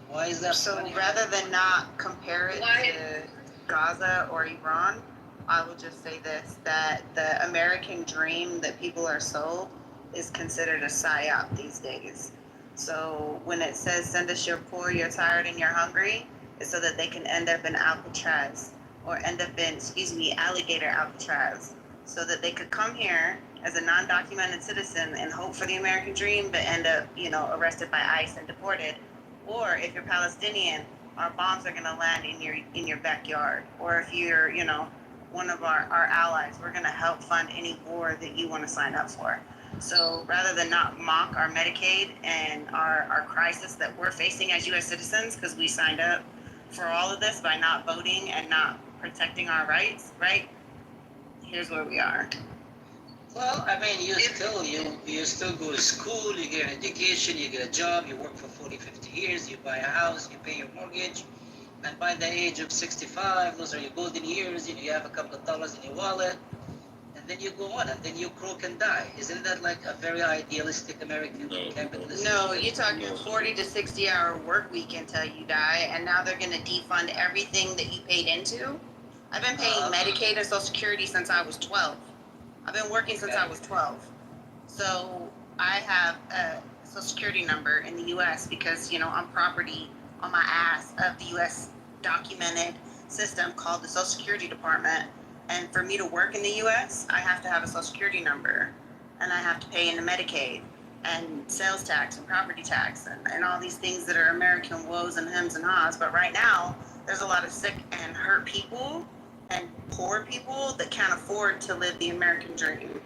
Why is that So funny? rather than not compare it to Gaza or Iran, I will just say this, that the American dream that people are sold is considered a psyop these days. So when it says send us your poor, you're tired, and you're hungry, it's so that they can end up in Alcatraz or end up in, alligator Alcatraz, so that they could come here as a non-documented citizen and hope for the American dream, but end up, arrested by ICE and deported. Or if you're Palestinian, our bombs are gonna land in your backyard. Or if you're, one of our allies. We're going to help fund any war that you want to sign up for. So rather than not mock our Medicaid and our crisis that we're facing as U.S. citizens, because we signed up for all of this by not voting and not protecting our rights, right? Here's where we are. Well, I mean, you still go to school, you get an education, you get a job, you work for 40, 50 years, you buy a house, you pay your mortgage, and by the age of 65, those are your golden years, you have a couple of dollars in your wallet, and then you go on, and then you croak and die. Isn't that like a very idealistic American capitalist? No, you're talking 40 to 60 hour work week until you die, and now they're going to defund everything that you paid into. I've been paying Medicaid and Social Security since I was 12. I've been working since I was 12. So I have a Social Security number in the U.S. because, I'm property on my ass of the U.S. documented system called the Social Security Department. And for me to work in the U.S., I have to have a Social Security number, and I have to pay into Medicaid and sales tax and property tax and all these things that are American woes and hems and haws. But right now, there's a lot of sick and hurt people and poor people that can't afford to live the American dream,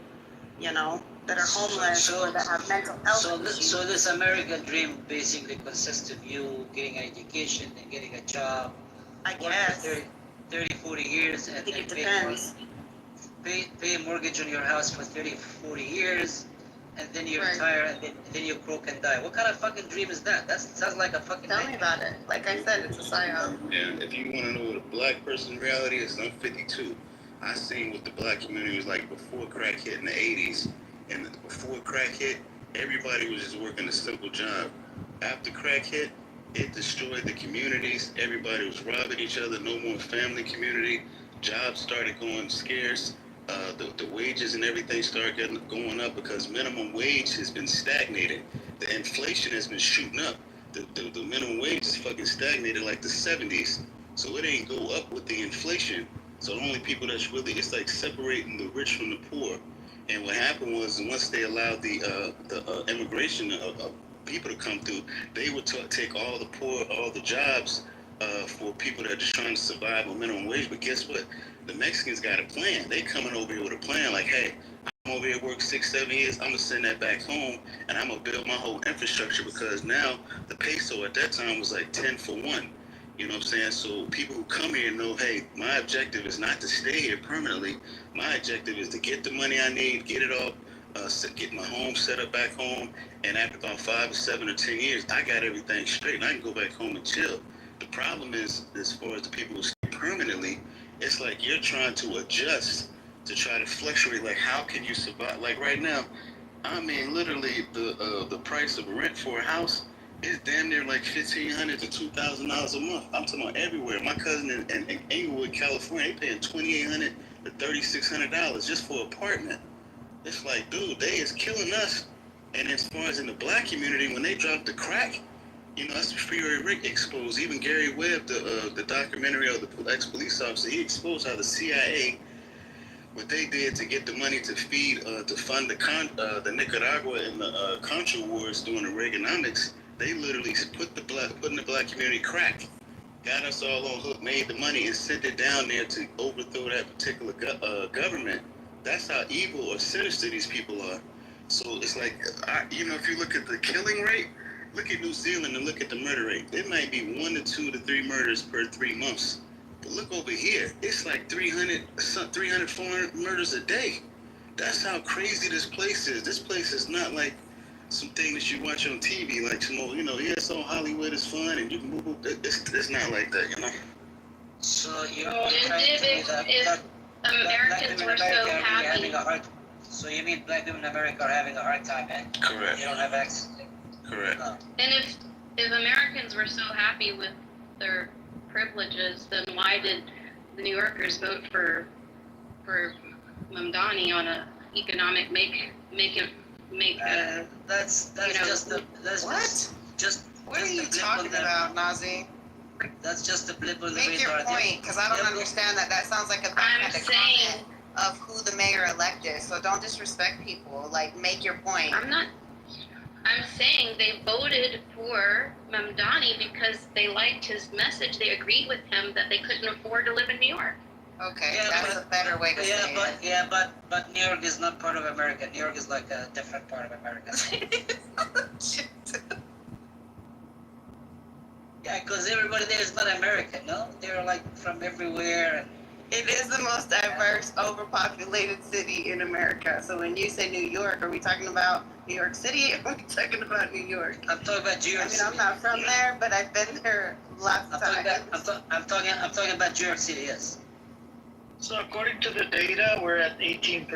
that are homeless or that have mental health issues. So this American dream basically consists of you getting an education and getting a job. I guess. 30, 40 years, and I think then it depends. pay a mortgage on your house for 30, 40 years, and then you retire, and then you croak and die. What kind of fucking dream is that? That sounds like a fucking Tell me about it. Like I said, it's a psyop. And if you want to know what a black person's reality is, I'm 52. I seen what the black community was like before crack hit in the 80s. And before crack hit, everybody was just working a simple job. After crack hit, it destroyed the communities. Everybody was robbing each other. No more family community. Jobs started going scarce. The wages and everything started going up because minimum wage has been stagnated. The inflation has been shooting up. The minimum wage is fucking stagnated like the 70s. So it ain't go up with the inflation. So the only people that's really, it's like separating the rich from the poor. And what happened was once they allowed the immigration of people to come through, they would take all the poor, all the jobs for people that are just trying to survive on minimum wage. But guess what? The Mexicans got a plan. They coming over here with a plan like, hey, I'm over here work 6-7 years. I'm gonna send that back home, and I'm gonna build my whole infrastructure because now the peso at that time was like 10 for 1. You know what I'm saying? So people who come here know, hey, my objective is not to stay here permanently. My objective is to get the money I need, get it all, get my home set up back home, and after about 5 or 7 or 10 years, I got everything straight, and I can go back home and chill. The problem is, as far as the people who stay permanently, it's like you're trying to adjust to try to fluctuate. Like, how can you survive? Like right now, I mean, literally, the price of rent for a house is damn near like $1,500 to $2,000 a month. I'm talking about everywhere. My cousin in Inglewood, California, they paying $2,800 to $3,600 just for an apartment. It's like, dude, they is killing us. And as far as in the black community, when they dropped the crack, that's Freeway Rick exposed. Even Gary Webb, the documentary of the ex-police officer, he exposed how the CIA, what they did to get the money to fund the Nicaragua and the Contra wars during the Reaganomics. They literally put in the black community crack, got us all on hook, made the money, and sent it down there to overthrow that particular government. That's how evil or sinister these people are. So it's like, if you look at the killing rate, look at New Zealand and look at the murder rate. It might be 1 to 2 to 3 murders per 3 months. But look over here, it's like 300, 400 murders a day. That's how crazy this place is. This place is not like something that you watch on TV, like so Hollywood is fun and you can move. It's not like that, So you're if Americans were so happy. So you mean black women in America are having a hard time, man? Correct. They don't have access. Correct. And if Americans were so happy with their privileges, then why did the New Yorkers vote for Mamdani on a economic that's just the What are you talking about, Nazi? That's just a blip on the Make your radar. point, because I don't understand that. That sounds like a backhanded comment of who the mayor elect is. So don't disrespect people. Like, make your point. I'm saying they voted for Mamdani because they liked his message. They agreed with him that they couldn't afford to live in New York. Okay, Yeah, that's a better way to say it. But New York is not part of America. New York is like a different part of America. Yeah, because everybody there is not American, no? They're like from everywhere. It is the most diverse, overpopulated city in America. So when you say New York, are we talking about New York City or are we talking about New York? I'm talking about New York I mean, City. I'm not from there, but I've been there lots of times. I'm talking about New York City, yes. So according to the data, we're at 18%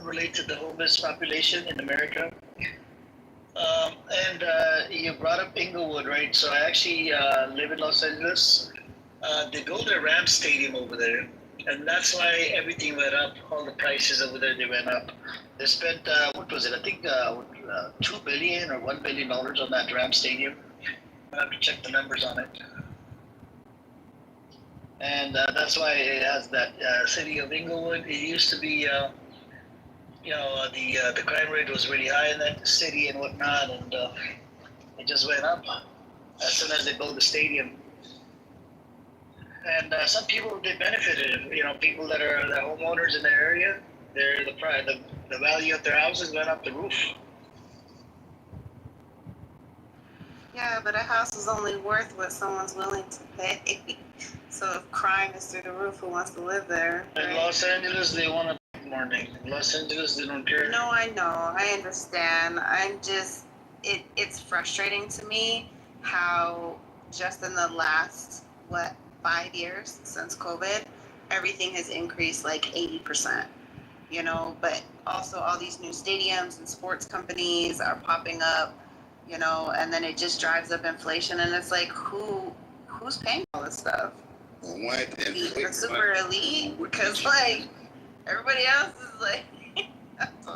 related to the homeless population in America. And you brought up Inglewood, right? So I actually live in Los Angeles. They built a Rams stadium over there, and that's why everything went up. All the prices over there, they went up. They spent what was it? I think $2 billion or $1 billion on that Rams stadium. I have to check the numbers on it. And that's why it has that city of Inglewood. It used to be, the crime rate was really high in that city and whatnot, and it just went up as soon as they built the stadium. And some people, they benefited. People that are the homeowners in the area, the value of their houses went up the roof. Yeah, but a house is only worth what someone's willing to pay. So if crime is through the roof, who wants to live there? In Right? Los Angeles, they want a morning. In Los Angeles, they don't care. No, I know. I understand. It's frustrating to me how just in the last, 5 years since COVID, everything has increased like 80%, but also all these new stadiums and sports companies are popping up, and then it just drives up inflation. And it's like, who's paying all this stuff? Why The super elite? Because, like, everybody else is like,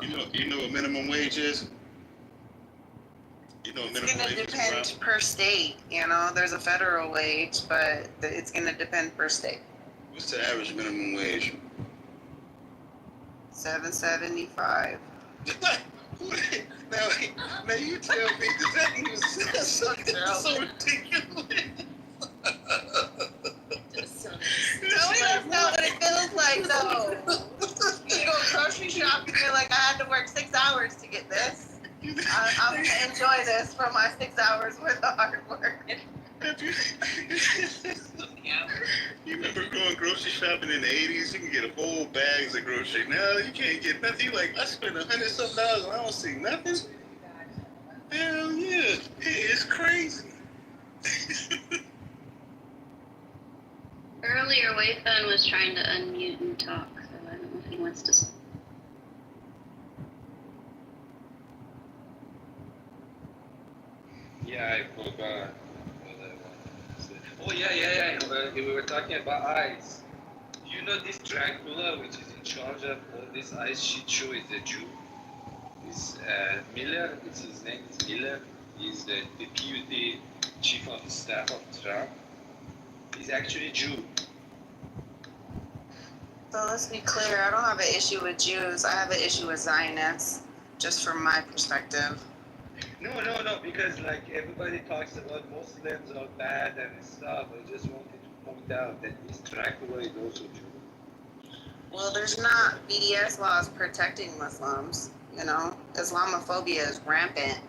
You know what minimum wage is? it's going to depend per state. There's a federal wage, but it's going to depend per state. What's the average minimum wage? $7.75. Now you tell me that even sounds so ridiculous. Tell me that's not what it feels like, though. You go grocery shopping, you're like, I had to work 6 hours to get this. I'm going to enjoy this for my 6 hours worth of hard work. You remember going grocery shopping in the 80s? You can get a whole bags of groceries. Now you can't get nothing. You like, I spent $100-something and I don't see nothing. Hell yeah, it's crazy. Earlier, Wayfan was trying to unmute and talk, so I don't know if he wants to. Yeah, I forgot. Oh yeah. We were talking about ice. You know this Dracula, which is in charge of all this ice shit show, is a Jew. This Miller, his name is Miller. He's the deputy chief of staff of Trump. He's actually Jew. So let's be clear, I don't have an issue with Jews. I have an issue with Zionists, just from my perspective. No, because like everybody talks about Muslims are bad and stuff. I just wanted to point out that this Dracula is also Jew. Well, there's not BDS laws protecting Muslims. Islamophobia is rampant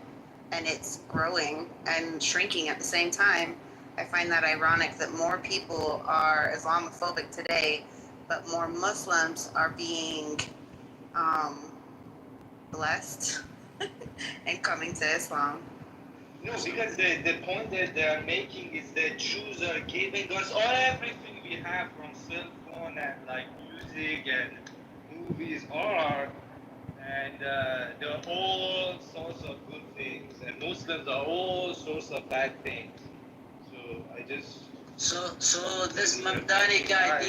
and it's growing and shrinking at the same time. I find that ironic that more people are Islamophobic today, but more Muslims are being blessed and coming to Islam. No, because the point that they are making is that Jews are giving us everything we have from cell phone and like music and movies, art, and they're all sorts of good things, and Muslims are all sorts of bad things. So I just. So this Mamdani guy,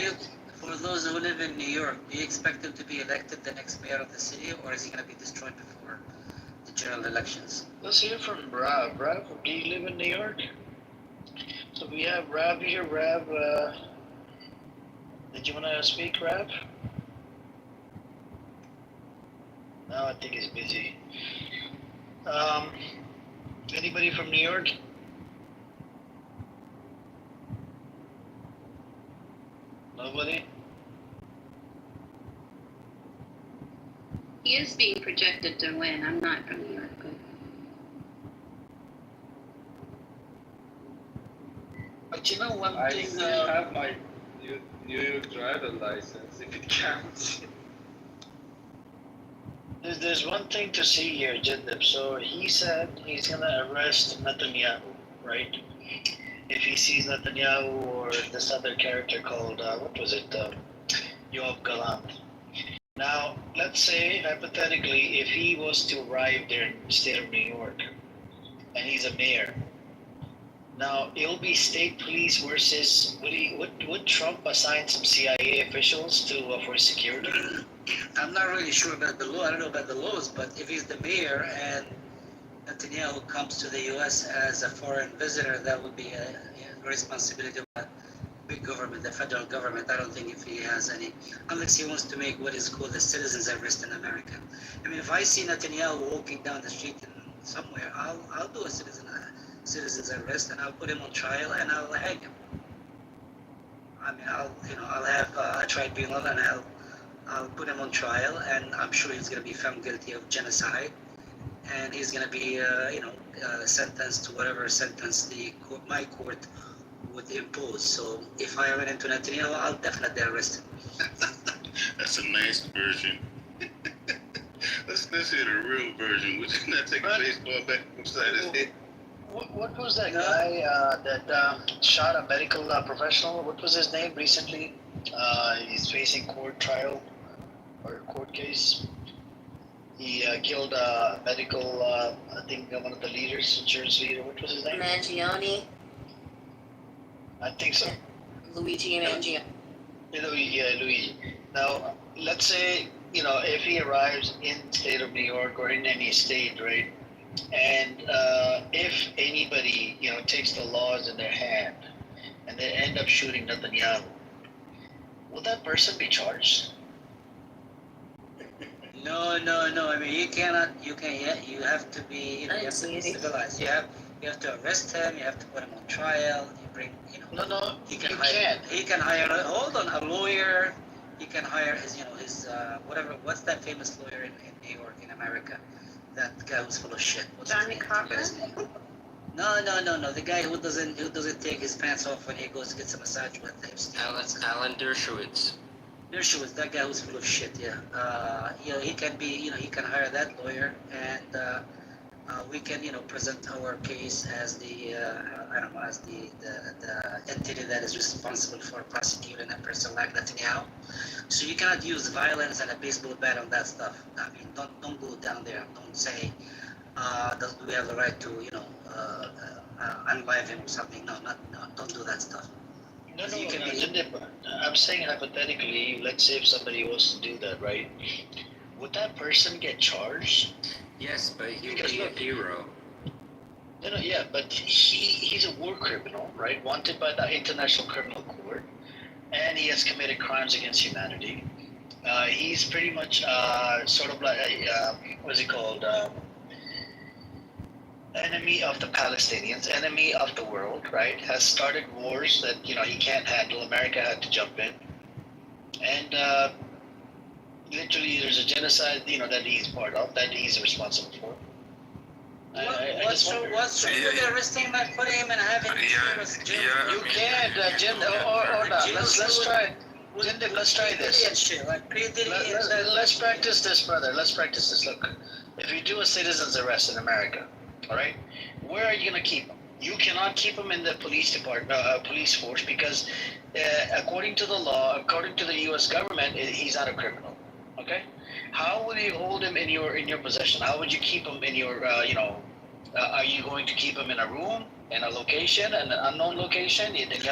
for those who live in New York, do you expect him to be elected the next mayor of the city, or is he going to be destroyed before the general elections? Let's hear from Rav. Rav, do you live in New York? So we have Rav here. Rav, did you want to speak, Rav? No, I think he's busy. Anybody from New York? Nobody? He is being projected to win. I'm not from New York. But you know one I thing, still have my New York driver license, if it counts. there's one thing to see here, Jindip. So he said he's gonna arrest Netanyahu, right? If he sees Netanyahu or this other character called, what was it, Yoav Galant. Now, let's say, hypothetically, if he was to arrive there in the state of New York, and he's a mayor, now it'll be state police versus, would Trump assign some CIA officials to for security? I'm not really sure about the law. I don't know about the laws, but if he's the mayor and Netanyahu comes to the U.S. as a foreign visitor, that would be a responsibility of the big government, the federal government. I don't think if he has any, unless he wants to make what is called a citizen's arrest in America. I mean, if I see Netanyahu walking down the street in somewhere, I'll do a citizen's arrest, and I'll put him on trial, and I'll hang him. I mean, I'll have a tribunal, and I'll put him on trial, and I'm sure he's going to be found guilty of genocide, and he's going to be, sentenced to whatever sentence my court would impose. So if I run into Netanyahu, I'll definitely arrest him. That's a nice version. Let's hear the real version. Would you not take a baseball bat upside his head? What was that guy that shot a medical professional? What was his name recently? He's facing court trial or court case. He killed a medical, I think one of the leaders, insurance leader. What was his name? Mangione, I think so. Luigi Mangione. Luigi. Now, let's say, if he arrives in the state of New York or in any state, right? And if anybody, takes the laws in their hand and they end up shooting Netanyahu, will that person be charged? No. I mean, you have to be, you have to be civilized. You have to arrest him. You have to put him on trial. You bring, No, he you can can't. He can hire. Hold on, a lawyer. He can hire his, whatever. What's that famous lawyer in New York, in America? That guy who's full of shit. What's Johnny his name? Cochran? No. The guy who doesn't take his pants off when he goes to get a massage with him. Alan Dershowitz. Dershowitz, that guy who's full of shit. Yeah. He can be. He can hire that lawyer, and we can, present our case as the, as the entity that is responsible for prosecuting a person like Netanyahu. So you cannot use violence and a baseball bat on that stuff. I mean, don't go down there. Don't say, do we have the right to, unlive him or something? No, don't do that stuff. No, I'm saying hypothetically, let's say if somebody was to do that, right? Would that person get charged? Yes, but he would be a hero. Yeah, but he's a war criminal, right? Wanted by the International Criminal Court, and he has committed crimes against humanity. He's pretty much sort of like what is it called? Enemy of the Palestinians, enemy of the world, right? Has started wars that he can't handle. America had to jump in, and literally there's a genocide that he's part of, that he's responsible for. What's wrong with arresting him and putting him and having jail? You can't, Jim. Or not. Let's try. Jindip, let's try this. Let's practice this, brother. Let's practice this. Look, if you do a citizen's arrest in America, all right, where are you gonna keep him? You cannot keep him in the police department, police force, because according to the law, according to the U.S. government, he's not a criminal. Okay, how will you hold him in your possession? How would you keep him in your are you going to keep him in a room, in a location, an unknown location? If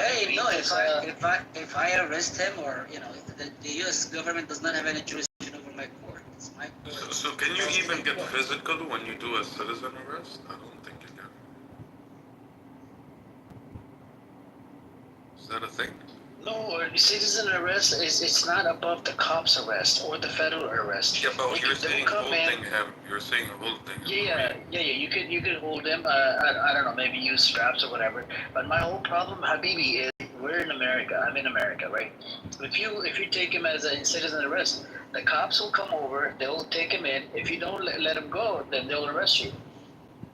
I arrest him, or the U.S. government does not have any jurisdiction over my court. It's my court. So can you even get physical when you do a citizen arrest? I don't think you can. Is that a thing? No, citizen arrest it's not above the cops arrest or the federal arrest. Yeah, but you're saying holding him. You're saying holding him. Yeah. You could hold him. I don't know, maybe use straps or whatever. But my whole problem, Habibi, is we're in America. I'm in America, right? If you take him as a citizen arrest, the cops will come over. They'll take him in. If you don't let him go, then they'll arrest you.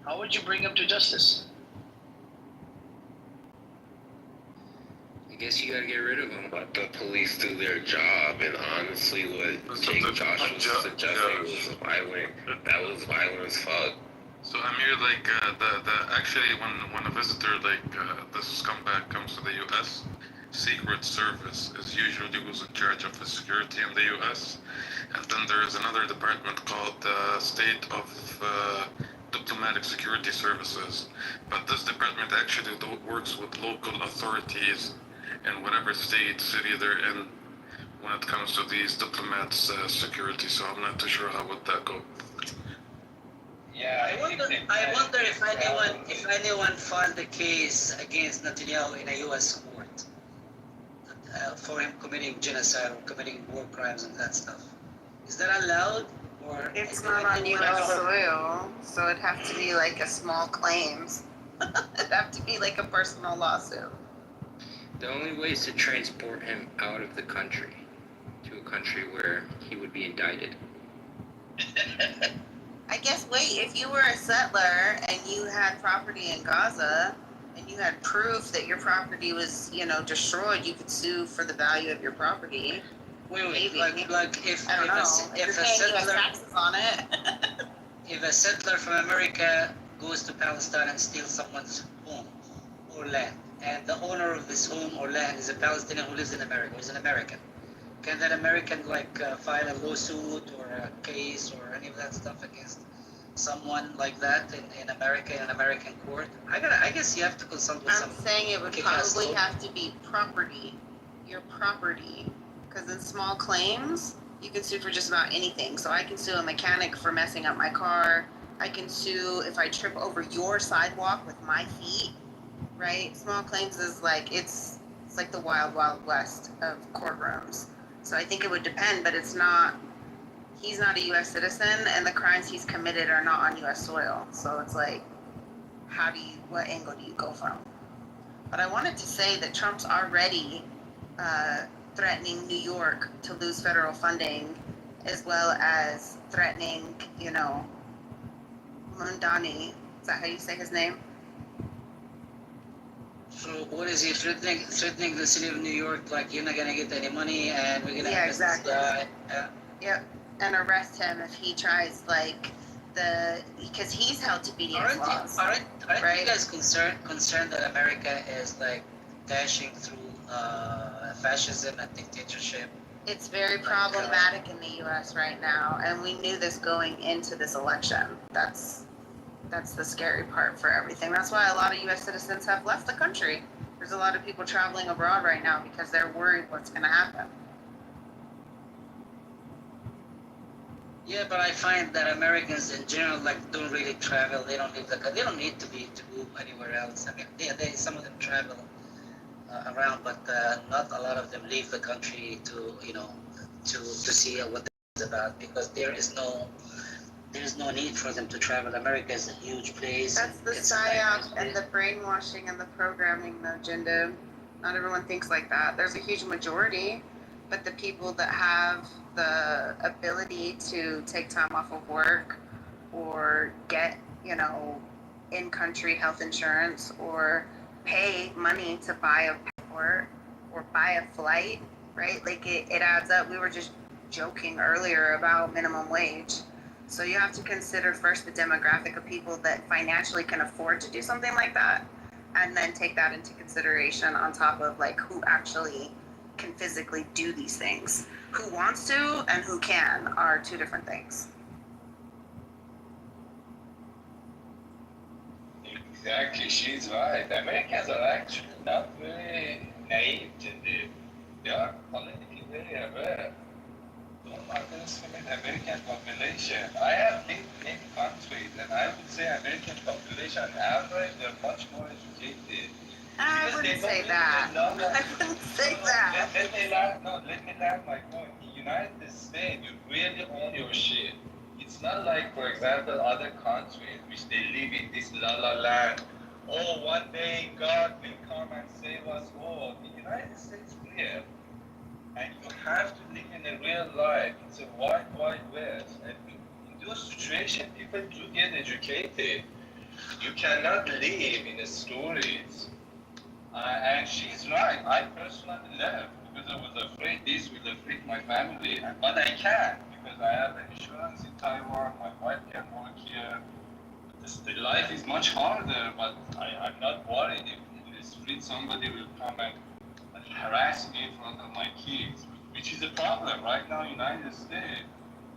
How would you bring him to justice? I guess you gotta get rid of him. Let the police do their job, and honestly, what Jake Josh was suggesting was violent. That was violent as fuck. So Amir, like actually when a visitor like this scumbag comes to the U.S., Secret Service is usually who's in charge of the security in the U.S. And then there is another department called the State of Diplomatic Security Services. But this department actually works with local authorities in whatever state, city they're in when it comes to these diplomats' security. So I'm not too sure how would that go. Yeah, I wonder if anyone filed a case against Netanyahu in a U.S. court for him committing genocide or committing war crimes and that stuff. Is that allowed? Or It's not on U.S. soil, so it'd have to be like a small claims. It'd have to be like a personal lawsuit. The only way is to transport him out of the country to a country where he would be indicted. I guess, wait, if you were a settler and you had property in Gaza and you had proof that your property was, destroyed, you could sue for the value of your property. Wait, Maybe. like if I don't know. if If a settler taxes on it. if a settler from America goes to Palestine and steals someone's home or land, and the owner of this home or land is a Palestinian who lives in America, who's an American, can that American file a lawsuit or a case or any of that stuff against someone like that in America, in an American court? I guess you have to consult with I'm saying it would kick-ass probably lawyer. have to be property, your property, because in small claims, you can sue for just about anything. So I can sue a mechanic for messing up my car. I can sue if I trip over your sidewalk with my feet, right? Small claims is like, it's like the wild, wild west of courtrooms. So I think it would depend, but he's not a U.S. citizen, and the crimes he's committed are not on U.S. soil. So it's like, what angle do you go from? But I wanted to say that Trump's already threatening New York to lose federal funding, as well as threatening, Mundani. Is that how you say his name? So what is he threatening? Threatening the city of New York, like you're not gonna get any money, and we're gonna arrest this guy. Yep, and arrest him if he tries because he's held to obedience laws. Aren't you guys concerned that America is like dashing through fascism and dictatorship? It's very problematic in the U.S. right now, and we knew this going into this election. That's the scary part for everything. That's why a lot of U.S. citizens have left the country. There's a lot of people traveling abroad right now because they're worried what's going to happen. Yeah, but I find that Americans in general don't really travel. They don't leave they don't need to go anywhere else. I mean, some of them travel around, but not a lot of them leave the country to see what it's about, because there is no need for them to travel. America is a huge place. That's the psyop and the brainwashing and the programming, though, Jindo. Not everyone thinks like that. There's a huge majority, but the people that have the ability to take time off of work or get, in-country health insurance or pay money to buy a passport or buy a flight, right? Like it adds up. We were just joking earlier about minimum wage. So you have to consider first the demographic of people that financially can afford to do something like that, and then take that into consideration on top of who actually can physically do these things. Who wants to and who can are two different things. Exactly, she's right. Americans are actually not very naive, they are politically very aware. Don't underestimate American population. I have lived in many countries, and I would say American population on average, they're much more educated. I wouldn't say that. I wouldn't say that. Let me land my point. In the United States, you really own your shit. It's not like, for example, other countries which they live in this la la land. Oh, one day God will come and save us all. United States real, and you have to live in a real life. It's a wide, wide west, and in those situations, people do get educated. You cannot live in the stories. And she's right. I personally left because I was afraid this will affect my family. But I can because I have insurance in Taiwan. My wife can work here. The life is much harder, but I'm not worried if in the street somebody will come and harass me in front of my kids, which is a problem right now in the United States.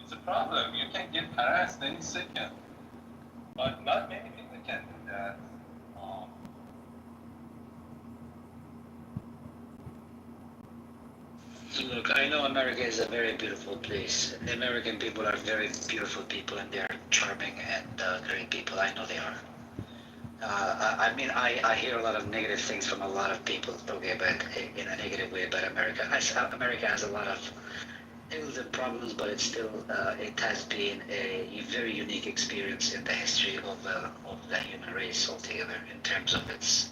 It's a problem. You can get harassed any second. But not many people can do that. Um, Look, I know America is a very beautiful place. The American people are very beautiful people, and they are charming and great people. I know they are. I mean, I hear a lot of negative things from a lot of people talking about in a negative way about America. America has a lot of ills and problems, but it's still it has been a very unique experience in the history of the human race altogether. In terms of its,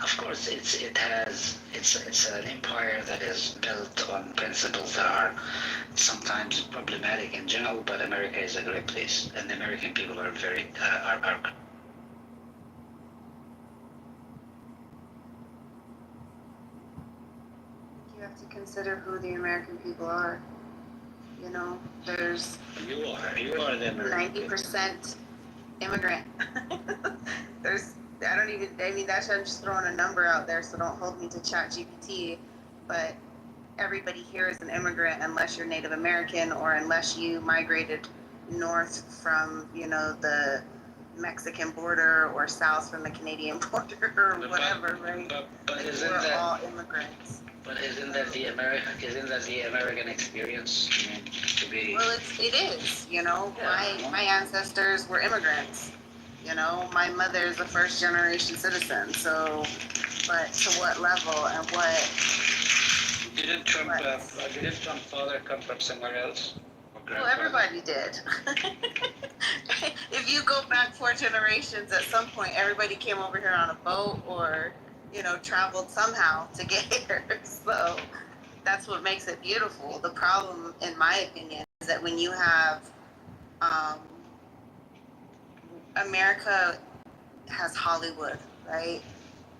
of course, it's an empire that is built on principles that are sometimes problematic in general. But America is a great place, and the American people are very are You have to consider who the American people are. You know, there's you are the American 90% immigrant. I mean, that's, I'm just throwing a number out there, so don't hold me to ChatGPT, but everybody here is an immigrant unless you're Native American or unless you migrated north from, you know, the Mexican border or south from the Canadian border or whatever, right? But Like, isn't we're that all immigrants. But isn't that the American experience? I mean, to be Well, it is, you know, my ancestors were immigrants. You know, my mother is a first generation citizen, so, but to what level and what? didn't Trump's father come from somewhere else? Well, everybody did. If you go back 4 generations, at some point, everybody came over here on a boat or, you know, traveled somehow to get here. So that's what makes it beautiful. The problem, in my opinion, is that when you have America has Hollywood, right?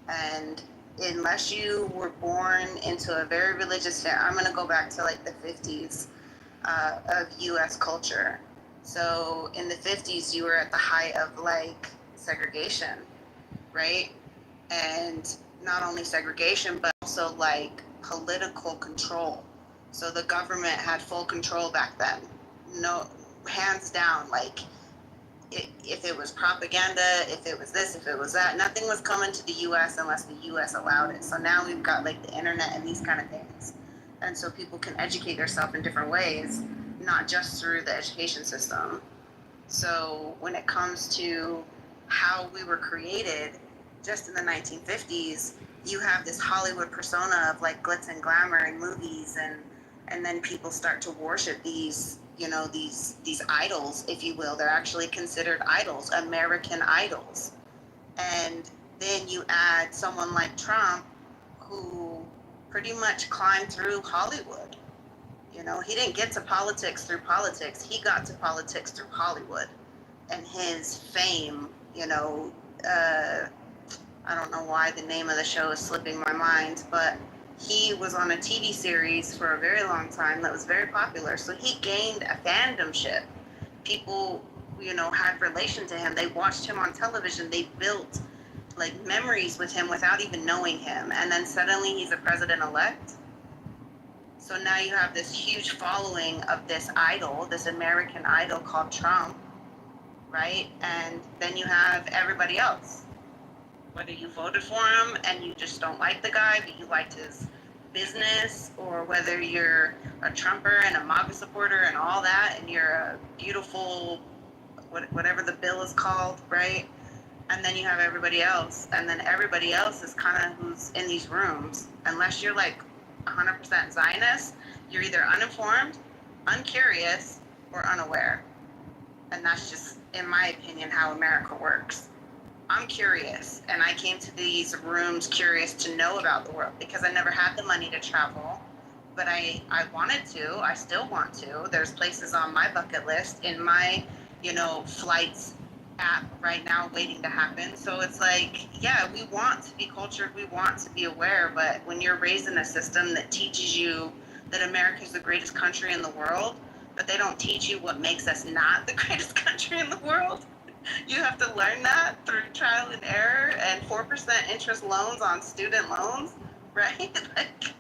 And unless you were born into a very religious family, I'm going to go back to like the 50s of US culture. So in the 50s, you were at the height of like segregation, right? And not only segregation, but also like political control. So the government had full control back then. No, hands down, like if it was propaganda, if it was this, if it was that, nothing was coming to the US unless the US allowed it. So now we've got like the internet and these kind of things. And so people can educate themselves in different ways, not just through the education system. So when it comes to how we were created, just in the 1950s, you have this Hollywood persona of like glitz and glamour in movies, and then people start to worship these, you know, these idols, if you will. They're actually considered idols, American idols. And then you add someone like Trump, who pretty much climbed through Hollywood. You know, he didn't get to politics through politics. He got to politics through Hollywood. And his fame, you know, I don't know why the name of the show is slipping my mind, but he was on a TV series for a very long time that was very popular. So he gained a fandomship. People, you know, had relation to him. They watched him on television. They built like memories with him without even knowing him. And then suddenly he's a president-elect. So now you have this huge following of this idol, this American idol called Trump, right? And then you have everybody else. Whether you voted for him and you just don't like the guy, but you liked his business, or whether you're a Trumper and a MAGA supporter and all that, and you're a beautiful, whatever the bill is called, right? And then you have everybody else. And then everybody else is kind of who's in these rooms. Unless you're like 100% Zionist, you're either uninformed, uncurious, or unaware. And that's just, in my opinion, how America works. I'm curious, and I came to these rooms curious to know about the world because I never had the money to travel, but I wanted to. I still want to. There's places on my bucket list in my, flights app right now waiting to happen. So it's like, yeah, we want to be cultured, we want to be aware, but when you're raised in a system that teaches you that America is the greatest country in the world, but they don't teach you what makes us not the greatest country in the world. You have to learn that through trial and error and 4% interest loans on student loans, right? Like,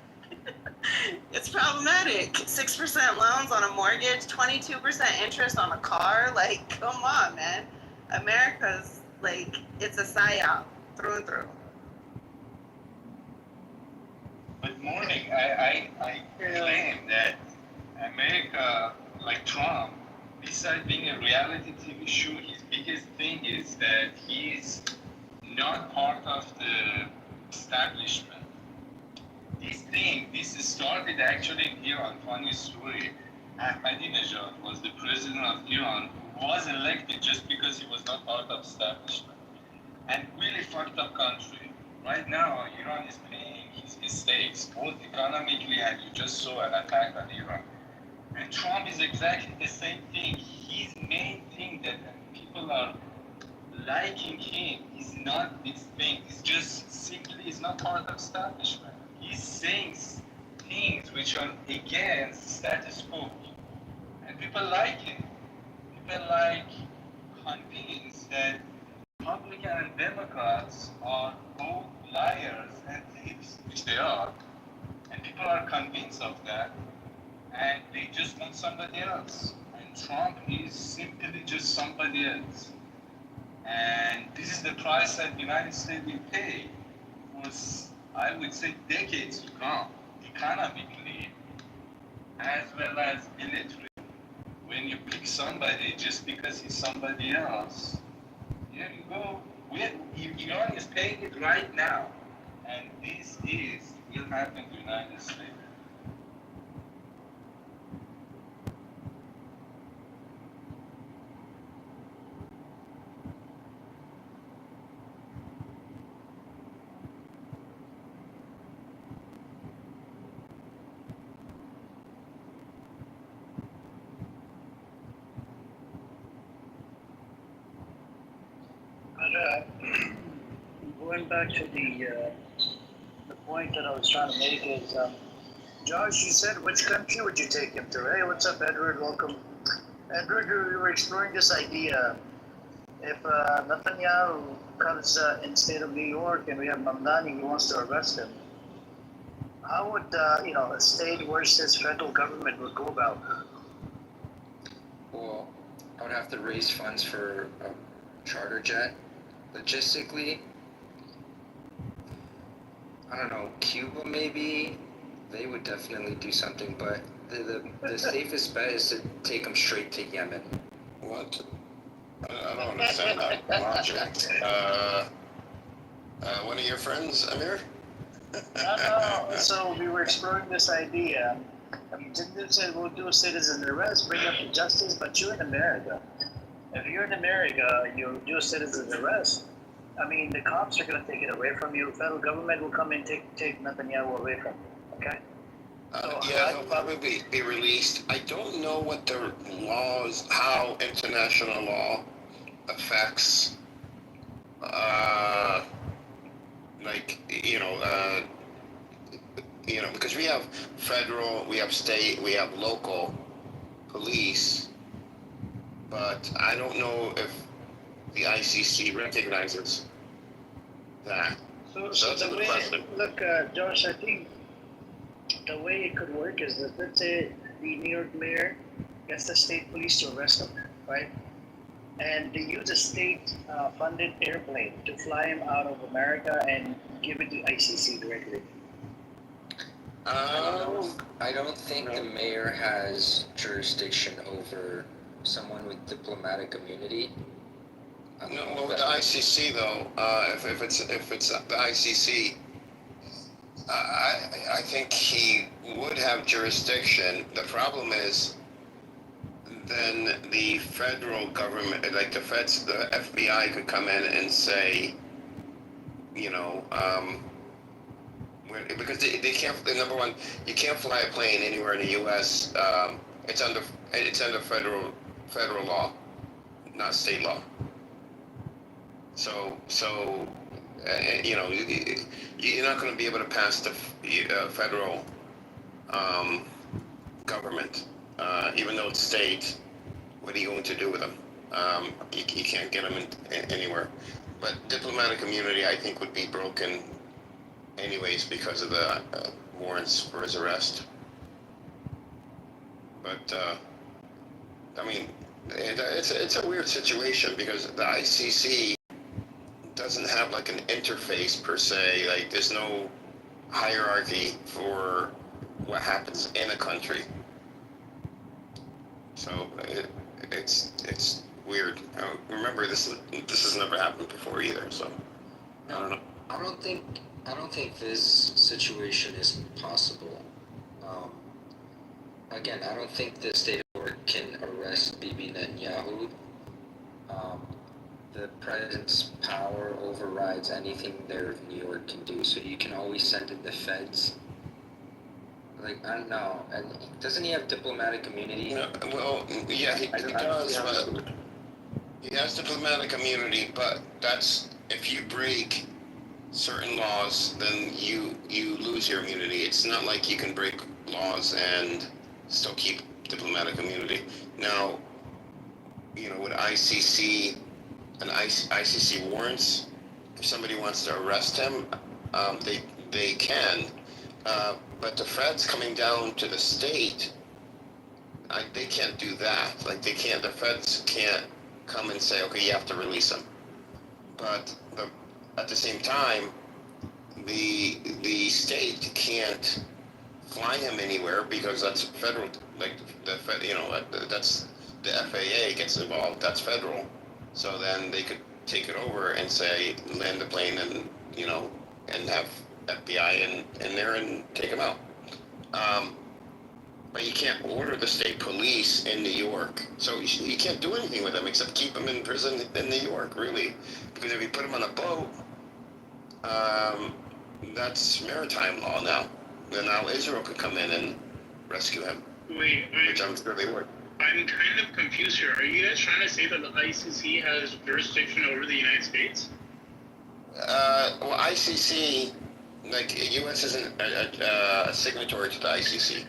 it's problematic. 6% loans on a mortgage, 22% interest on a car. Like, come on, man. America's like, it's a psyop through and through. Good morning. I claim that America, like Trump, besides being a reality TV show, his biggest thing is that he's not part of the establishment. This started actually in Iran. Funny story. Ahmadinejad was the president of Iran who was elected just because he was not part of establishment. And really fucked up country. Right now, Iran is paying his mistakes, both economically and you just saw an attack on Iran. And Trump is exactly the same thing. His main thing that people are liking him is not this thing. It's just simply he's not part of establishment. He's saying things which are against status quo. And people like it. People like convinced that Republicans and Democrats are both liars and thieves, which they are. And people are convinced of that. And they just want somebody else. And Trump is simply just somebody else. And this is the price that the United States will pay for, I would say, decades to come, economically, as well as militarily. When you pick somebody just because he's somebody else, here you go. Iran is paying it right now. And this will happen to the United States. Going back to the point that I was trying to make is, Josh, you said which country would you take him to? Hey, what's up, Edward? Welcome. Edward, we were exploring this idea. If Netanyahu comes in the state of New York and we have Mamdani who wants to arrest him, how would a state versus federal government would go about it? Well, I would have to raise funds for a charter jet. Logistically, I don't know, Cuba maybe, they would definitely do something, but the safest bet is to take them straight to Yemen. What? I don't understand that logic. One of your friends, Amir? No. So we were exploring this idea. I mean, didn't say we'll do a citizen arrest, bring up to justice, but you're in America. If you're in America, you do a citizen's arrest. I mean, the cops are going to take it away from you. Federal government will come and take Netanyahu away from you. Okay. Yeah, he'll probably be released. I don't know what the laws, how international law affects, because we have federal, we have state, we have local police, but I don't know if the ICC recognizes that. So that's a the good way, question. look, Josh, I think the way it could work is that, let's say the New York mayor gets the state police to arrest him, right? And they use a state-funded airplane to fly him out of America and give it to ICC directly. I don't think the mayor has jurisdiction over someone with diplomatic immunity. No, with the ICC though, if it's the ICC, I think he would have jurisdiction. The problem is then the federal government, like the feds, the FBI could come in and say, you know, because they can't. Number one, you can't fly a plane anywhere in the U.S. It's under federal law, not state law. So you know, you're not going to be able to pass the federal government, even though it's state. What are you going to do with them? You can't get them anywhere. But diplomatic immunity, I think, would be broken anyways because of the warrants for his arrest. But I mean, it's a weird situation because the ICC doesn't have like an interface per se. Like, there's no hierarchy for what happens in a country. So it's weird. Remember, this has never happened before either. So I don't know. I don't think this situation is possible. Again, I don't think the state of New York can arrest Bibi Netanyahu. The president's power overrides anything there New York can do. So you can always send in the feds. Like, I don't know. And doesn't he have diplomatic immunity? No, well, yeah, he does. But he has diplomatic immunity, but that's if you break certain laws, then you lose your immunity. It's not like you can break laws and still keep diplomatic immunity. Now, you know, with ICC and ICC warrants, if somebody wants to arrest him, they can. But the feds coming down to the state, they can't do that. Like, they can't. The feds can't come and say, okay, you have to release him. But at the same time, the state can't fly him anywhere because that's federal. Like you know, that's the FAA gets involved. That's federal. So then they could take it over and say, land the plane and, you know, and have FBI in there and take him out. But you can't order the state police in New York. So you can't do anything with him except keep him in prison in New York, really. Because if you put him on a boat, that's maritime law now. Then now Israel could come in and rescue him. Wait, which I'm sure they would. I'm kind of confused here. Are you guys trying to say that the ICC has jurisdiction over the United States? Well, ICC, like, U.S. isn't a signatory to the ICC,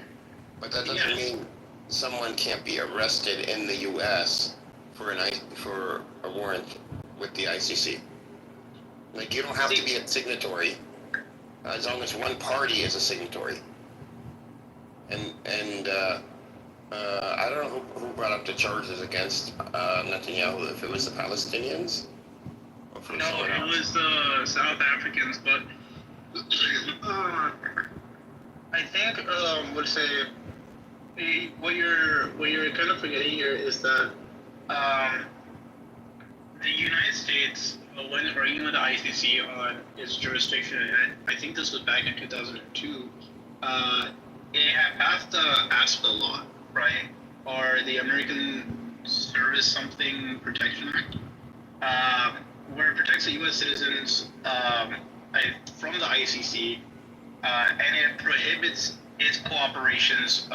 but that doesn't mean someone can't be arrested in the U.S. for a warrant with the ICC. Like, you don't have to be a signatory as long as one party is a signatory. And I don't know who brought up the charges against Netanyahu, if it was the Palestinians? No, it was the South Africans, but I think would say what you're kind of forgetting here is that the United States, when arguing with the ICC on its jurisdiction, and I think this was back in 2002, it had passed the ASPA law, right, or the American Service Something Protection Act, where it protects the U.S. citizens from the ICC, and it prohibits its cooperations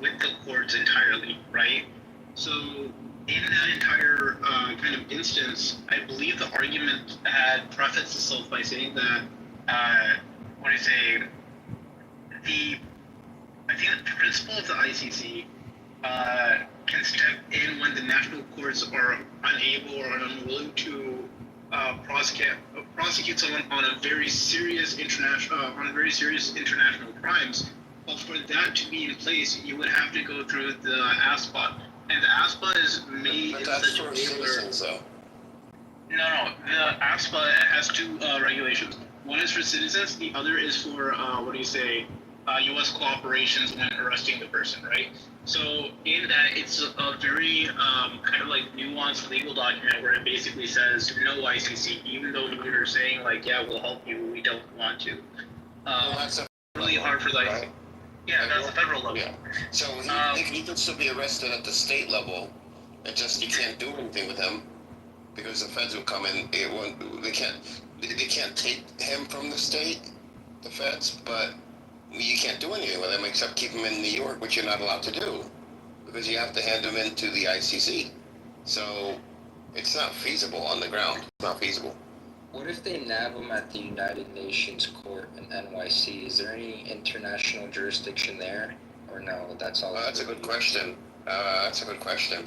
with the courts entirely, right? So in that entire kind of instance, I believe the argument had prefaced itself by saying that, I think the principle of the ICC can step in when the national courts are unable or unwilling to prosecute someone on a very serious international crimes. But for that to be in place, you would have to go through the ASPA, and the ASPA is made in such a way where. No, the ASPA has two regulations. One is for citizens, the other is for U.S. cooperations when arresting the person, right? So in that, it's a very kind of like nuanced legal document where it basically says no ICC, even though you're saying like, yeah, we'll help you, we don't want to. That's really hard for like. Yeah, that's the federal level. Yeah. So he can still be arrested at the state level. It just you can't do anything with him because the feds will come in. They can't take him from the state, the feds, but you can't do anything with him except keep him in New York, which you're not allowed to do because you have to hand him into the ICC. So it's not feasible on the ground. It's not feasible. What if they nab him at the United Nations Court in NYC? Is there any international jurisdiction there? Or no, that's all? That's a good question. That's a good question.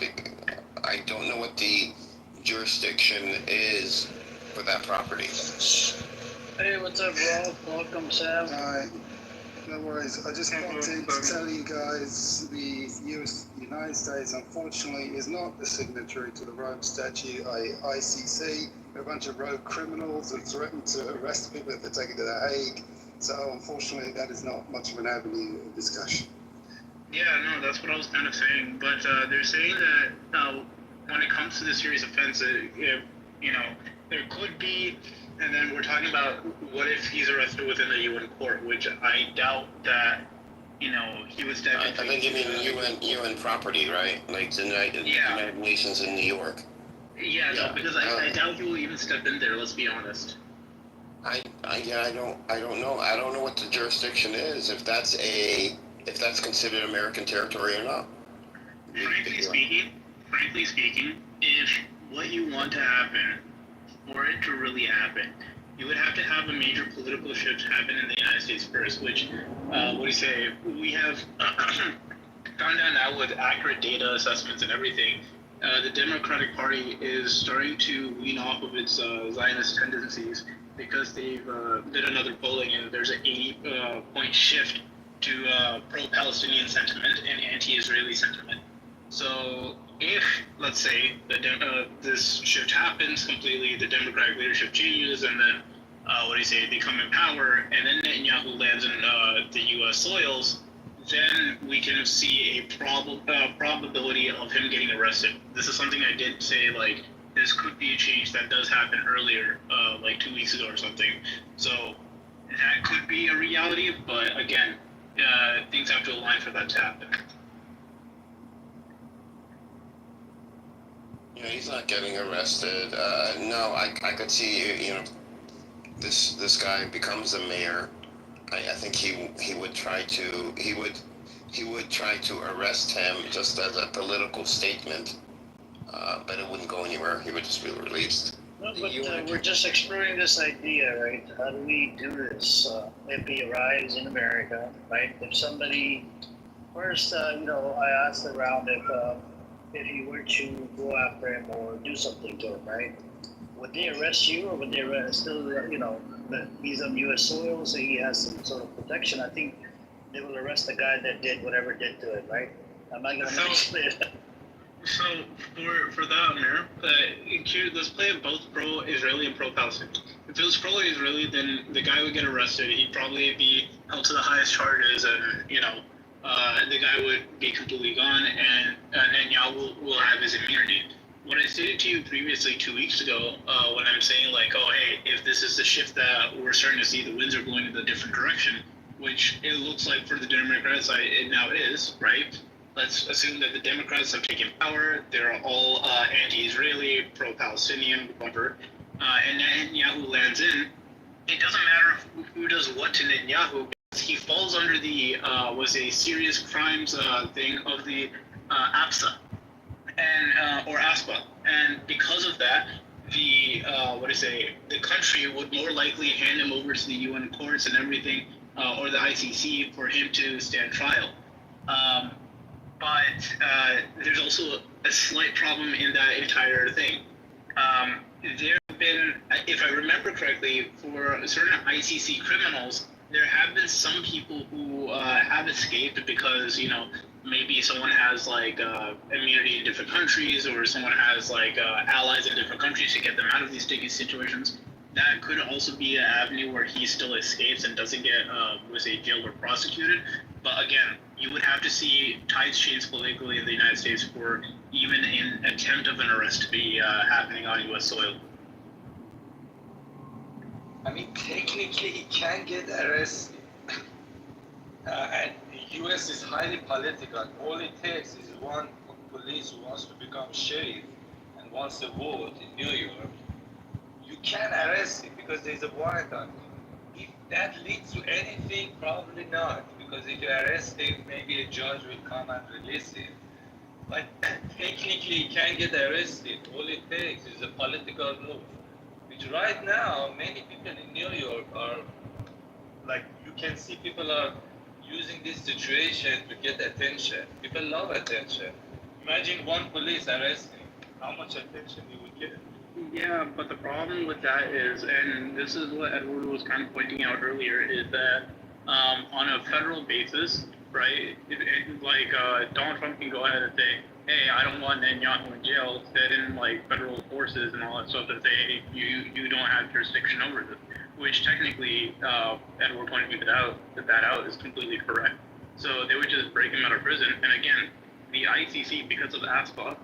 I don't know what the jurisdiction is for that property. Hey, what's up, Rob? Welcome, Sam. Hi. No worries. I just wanted to tell you guys the United States, unfortunately, is not the signatory to the Rome Statute, ICC. They're a bunch of rogue criminals and threatened to arrest people if they're taken to The Hague. So, unfortunately, that is not much of an avenue of discussion. Yeah, no, that's what I was kind of saying. But they're saying that when it comes to this serious offense, there could be. And then we're talking about what if he's arrested within the UN court, which I doubt that, he would step into. I think you mean UN property, right? Like the United Nations in New York. Yeah, no, because I doubt he will even step in there. Let's be honest. I don't know. I don't know what the jurisdiction is. If that's considered American territory or not. Frankly speaking, if what you want to happen, for it to really happen, you would have to have a major political shift happen in the United States first, which, we have gone down now with accurate data assessments and everything. The Democratic Party is starting to wean off of its Zionist tendencies because they've did another polling and there's an 80-point shift to pro-Palestinian sentiment and anti-Israeli sentiment. So if, let's say, this shift happens completely, the Democratic leadership changes, and then, they come in power, and then Netanyahu lands in the U.S. soils, then we can see a probability of him getting arrested. This is something I did say, this could be a change that does happen earlier, 2 weeks ago or something. So that could be a reality, but again, things have to align for that to happen. He's not getting arrested. No, I could see, this guy becomes the mayor. I think he would try to arrest him just as a political statement, but it wouldn't go anywhere. He would just be released. No, but we're just exploring this idea, right? How do we do this? If he arrives in America, right? If somebody first, I asked around if you were to go after him or do something to him, right? Would they arrest you, or would they still, that he's on U.S. soil, so he has some sort of protection? I think they will arrest the guy that did whatever did to it, right? I'm not gonna mention it. So for that, Amir, let's play it both pro-Israeli and pro-Palestinian. If it was pro-Israeli, then the guy would get arrested. He'd probably be held to the highest charges, and the guy would be completely gone, and Netanyahu will have his immunity. What I stated to you previously 2 weeks ago, when I'm saying if this is the shift that we're starting to see, the winds are going in a different direction, which it looks like for the Democrats, it now is, right? Let's assume that the Democrats have taken power. They're all anti-Israeli, pro-Palestinian, whatever, and Netanyahu lands in. It doesn't matter who does what to Netanyahu. He falls under the serious crimes thing of the APSA or ASPA, and because of that, the country would more likely hand him over to the UN courts and everything, or the ICC for him to stand trial. But there's also a slight problem in that entire thing. There have been, if I remember correctly, for certain ICC criminals, there have been some people who have escaped because, maybe someone has immunity in different countries, or someone has allies in different countries to get them out of these sticky situations. That could also be an avenue where he still escapes and doesn't get, jailed or prosecuted. But again, you would have to see tides change politically in the United States for even an attempt of an arrest to be happening on U.S. soil. I mean, technically, he can get arrested, and US is highly political. All it takes is one police who wants to become sheriff and wants to vote in New York. You can arrest him because there's a warrant on him. If that leads to anything, probably not. Because if you arrest him, maybe a judge will come and release him. But technically, he can get arrested. All it takes is a political move. Which right now, many people in New York are, like, you can see people are using this situation to get attention. People love attention. Imagine one police arresting, how much attention he would get. Yeah, but the problem with that is, and this is what Edward was kind of pointing out earlier, is that on a federal basis, right, Donald Trump can go ahead and say, hey, I don't want Netanyahu in jail, set in like federal forces and all that stuff that say, hey, you don't have jurisdiction over this, which technically, Edward pointed that out is completely correct. So they would just break him out of prison, and again, the ICC, because of ASPA,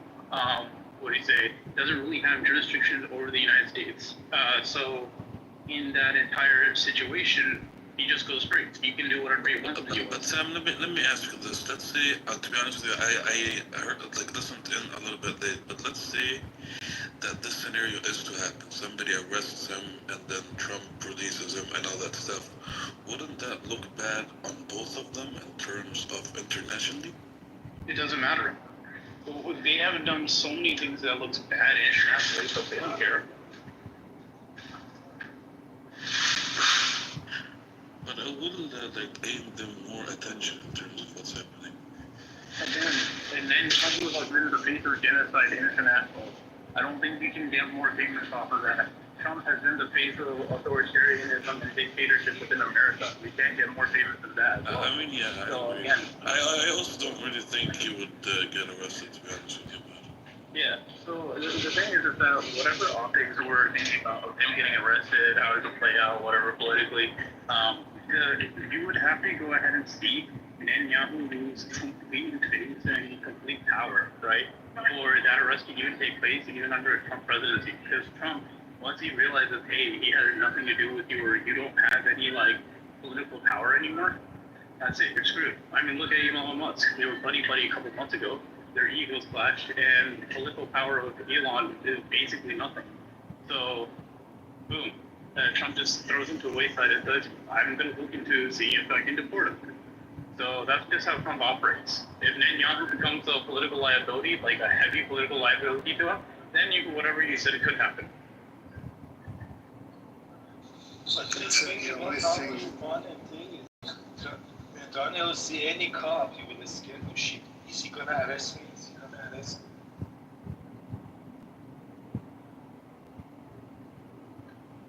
what do you say, doesn't really have jurisdiction over the United States. So in that entire situation, he just goes free. He can do whatever he wants to do. But Sam, let me ask you this. Let's say, to be honest with you, I heard listened in a little bit late, but let's say that this scenario is to happen. Somebody arrests him and then Trump releases him and all that stuff. Wouldn't that look bad on both of them in terms of internationally? It doesn't matter. They haven't done so many things that looks bad internationally, so they don't care. But wouldn't that gain them more attention in terms of what's happening? And then talking about the face of genocide international, I don't think we can get more famous off of that. Trump has been the face of authoritarianism and dictatorship within America. We can't get more famous than that. Well. I mean, yeah. So again, I also don't really think he would get arrested, to be honest with you. yeah. So the thing is that whatever optics we're thinking about of him getting arrested, how it would play out, whatever politically, you would have to go ahead and see Netanyahu lose complete faith and complete power, right? For that arrest to even take place, even under a Trump presidency, because Trump, once he realizes, hey, he has nothing to do with you, or you don't have any political power anymore, that's it, you're screwed. I mean, look at Elon Musk. They were buddy a couple months ago. Their egos clashed, and the political power of Elon is basically nothing. So, boom. Trump just throws him to the wayside and says, I'm going to look into seeing if I can deport him. So that's just how Trump operates. If Netanyahu becomes a political liability, like a heavy political liability to him, then whatever you said, it could happen. But the thing about Congressman thing is, Daniel see any cop, he will scared to shit. Is he gonna arrest me? Is he gonna arrest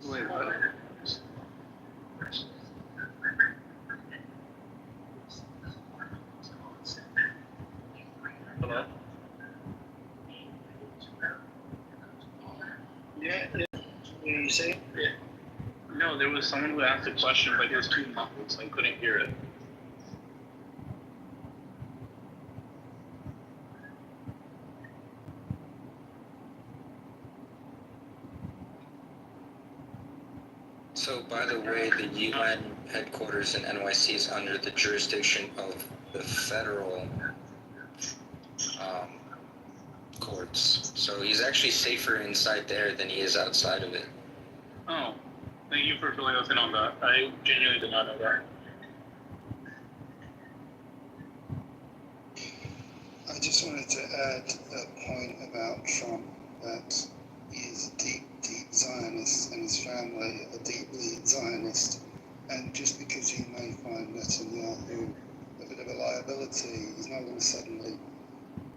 me? Wait, what? Hello? Yeah, what do you say? Yeah. No, there was someone who asked a question, but it was too muffled, so I couldn't hear it. So, by the way, the UN headquarters in NYC is under the jurisdiction of the federal courts. So he's actually safer inside there than he is outside of it. Oh, thank you for filling us in on that. I genuinely did not know that. I just wanted to add a point about Trump, that he is a deep Zionist and his family are deeply Zionist. And just because he may find Netanyahu a bit of a liability, he's not going to suddenly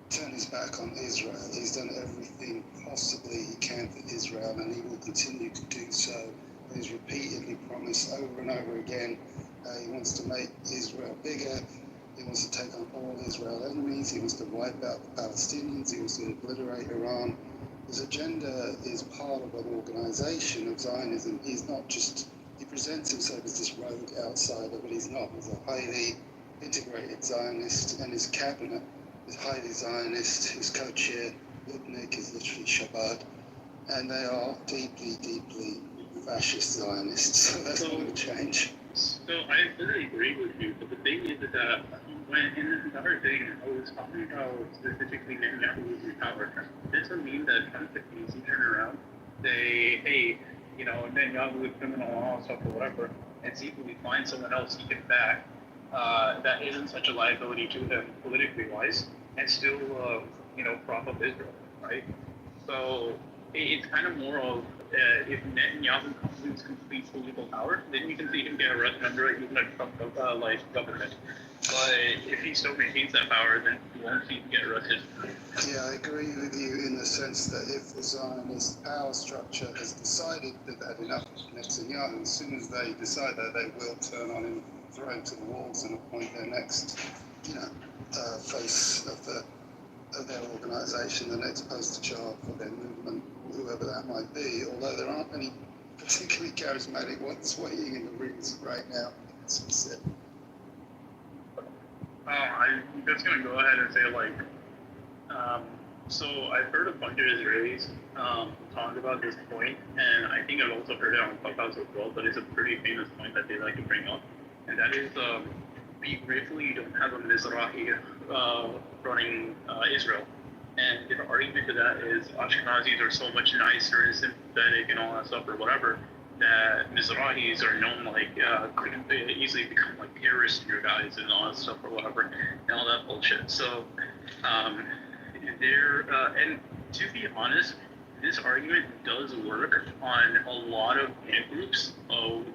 turn his back on Israel. He's done everything possibly he can for Israel, and he will continue to do so. He's repeatedly promised over and over again he wants to make Israel bigger. He wants to take on all Israel enemies. He wants to wipe out the Palestinians. He wants to obliterate Iran. His agenda is part of an organization of Zionism. He's not just, he presents himself as this rogue outsider, but he's not. He's a highly integrated Zionist, and his cabinet is highly Zionist. His co-chair, Lubnik, is literally Shabbat, and they are deeply fascist Zionists. So that's not going to change. So I fully agree with you, but the thing is that when in the other thing, I was talking about specifically Netanyahu losing power. This would mean that Trump could easily turn around, say, hey, you know, Netanyahu is criminal and all stuff or whatever, and see if we find someone else he can back that isn't such a liability to him politically wise, and still, you know, prop up Israel, right? So it's kind of more of if Netanyahu loses complete political power, then you can see him get arrested under it, even a Trump-like government. But if he still maintains that power, then you won't see him get arrested. Yeah, I agree with you in the sense that if the Zionist power structure has decided that they've had enough of Netanyahu, as soon as they decide that, they will turn on him, throw him to the walls, and appoint their next, you know, face of their organisation, the next poster child for their movement, whoever that might be. Although there aren't any particularly charismatic ones swaying in the rings right now, as we said. I'm just gonna go ahead and say like. So I've heard a bunch of Israelis talk about this point, and I think I've also heard it on Clubhouse as well, but it's a pretty famous point that they like to bring up, and that is we gratefully don't have a Mizrahi running Israel. And the argument to that is Ashkenazis are so much nicer and sympathetic and all that stuff or whatever, that Mizrahis are known like could easily become like terrorists in your guys and all that stuff or whatever, and all that bullshit. So and to be honest, this argument does work on a lot of groups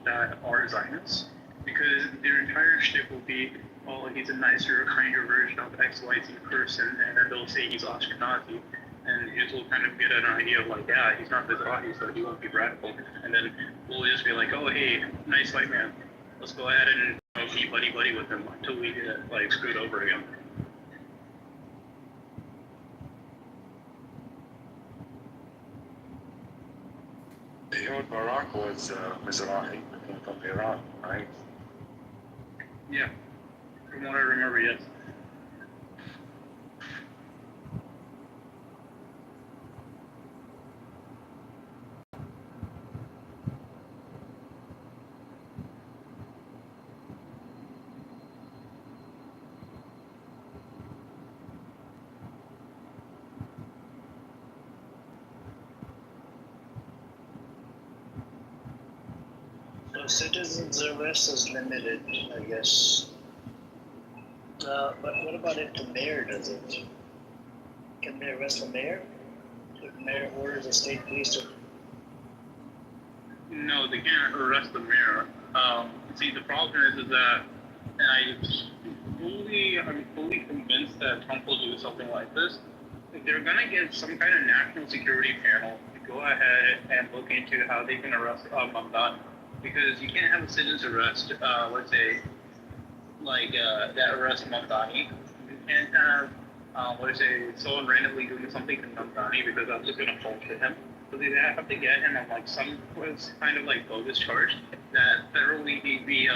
that are Zionists, because their entire shtick will be, oh, he's a nicer, kinder version of XYZ person, and then they'll say he's Ashkenazi, and it will kind of get an idea of like, yeah, he's not Mizrahi, so he won't be radical, and then we'll just be like, oh, hey, nice white man, let's go ahead and be buddy-buddy with him until we get like screwed over again. Ehud Barak was Mizrahi, from Iran, right? Yeah, from what I remember, yes. So citizens' arrest is limited, I guess. But what about if the mayor does it? Can they arrest the mayor? If the mayor orders the state police to... No, they can't arrest the mayor. See, the problem is that, and I'm fully convinced that Trump will do something like this. They're gonna get some kind of national security panel to go ahead and look into how they can arrest Mamdani, because you can't have a citizen's arrest. Let's say, like that arrest Mamdani, and let's say someone randomly doing something to Mamdani, because that's just gonna fall to him. So they have to get him on like some kind of like bogus charge that federally he'd be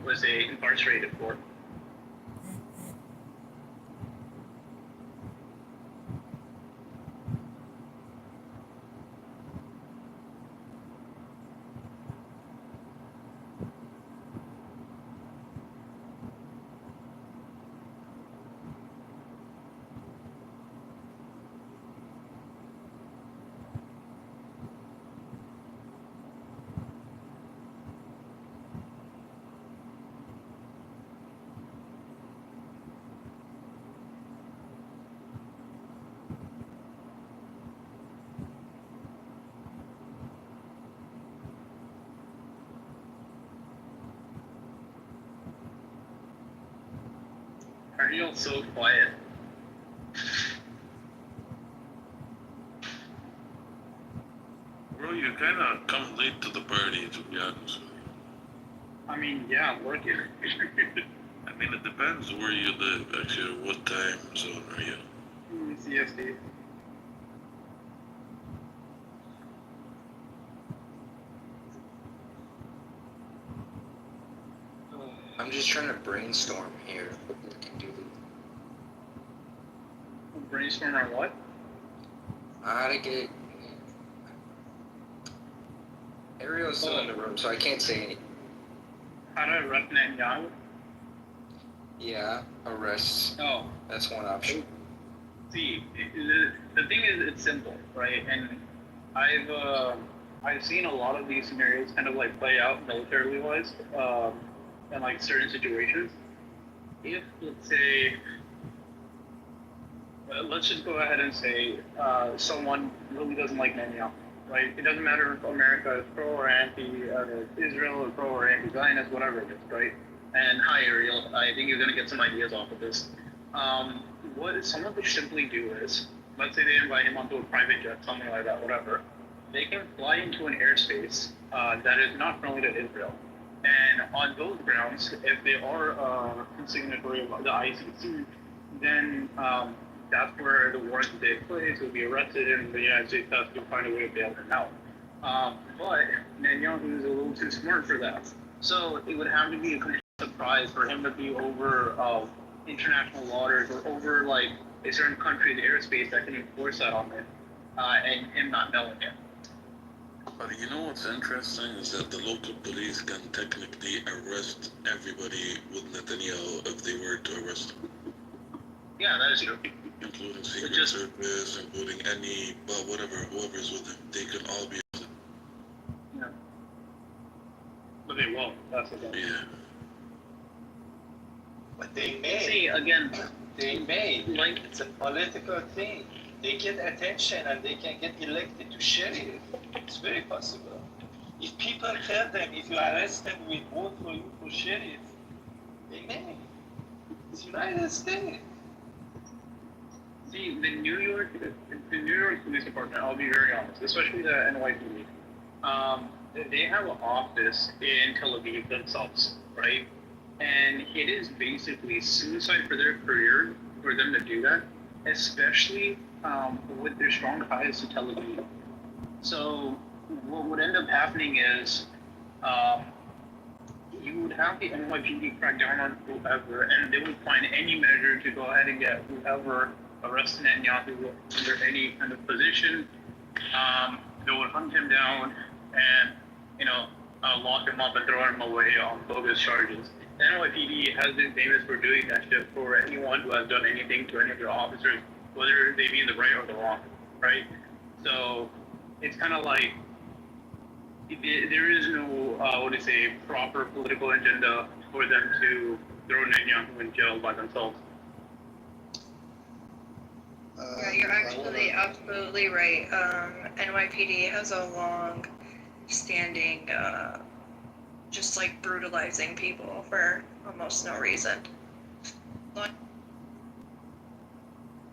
let's say incarcerated for. Are you all so quiet? Bro, you kind of come late to the party, to be honest with you. I mean, yeah, I'm working. I mean, it depends where you live, actually. What time zone are you? CST. I'm just trying to brainstorm here what we can do. Brainstorm on what? How to get... Ariel's still in the room, so I can't say anything. How to arrest Netanyahu? Yeah, arrests. Oh, That's one option. see, the thing is, it's simple, right? And I've seen a lot of these scenarios kind of like play out militarily wise, in like certain situations. If let's say, let's just go ahead and say, someone really doesn't like Netanyahu, right? It doesn't matter if America is pro or anti, Israel is pro or anti-Zionist, whatever it is, right? And hi, Ariel, I think you're gonna get some ideas off of this. What someone could simply do is, let's say they invite him onto a private jet, something like that, whatever. They can fly into an airspace that is not friendly to Israel. And on those grounds, if they are signatory of the ICC, then that's where the war can take place. Will be arrested, and the United States has to find a way to bail them out. But Netanyahu is a little too smart for that. So it would have to be a complete surprise for him to be over international waters or over like a certain country's airspace that can enforce that on him, and him not knowing it. But you know what's interesting is that the local police can technically arrest everybody with Netanyahu if they were to arrest him. Yeah, that is true. Including Secret Service, including any, whoever's with him, they can all be arrested. Yeah. But they won't. That's the thing. Yeah. But they may. See, again, They may. Like, it's a political thing. They get attention and they can get elected to sheriff. It's very possible. If people tell them, if you arrest them, we vote for you for sheriff, they may. It's United States. See, the New York Police Department, I'll be very honest, especially the NYPD, they have an office in Tel Aviv themselves, right? And it is basically suicide for their career for them to do that, especially with their strong ties to Tel Aviv. So what would end up happening is you would have the NYPD crack down on whoever, and they would find any measure to go ahead and get whoever arrested Netanyahu under any kind of position. They would hunt him down and, lock him up and throw him away on bogus charges. The NYPD has been famous for doing that shit for anyone who has done anything to any of their officers, whether they be in the right or the wrong, right? So it's kind of like there is no, proper political agenda for them to throw Netanyahu in jail by themselves. Yeah, you're actually absolutely right. NYPD has a long standing, just like brutalizing people for almost no reason. I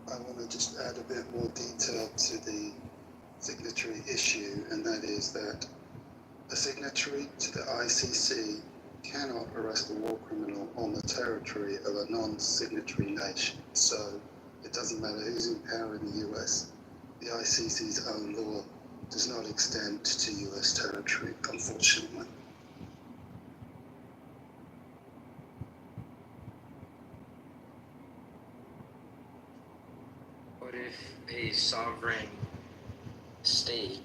want to just add a bit more detail to the signatory issue, and that is that a signatory to the ICC cannot arrest a war criminal on the territory of a non-signatory nation. So it doesn't matter who's in power in the US. The ICC's own law does not extend to US territory, unfortunately. What if a sovereign state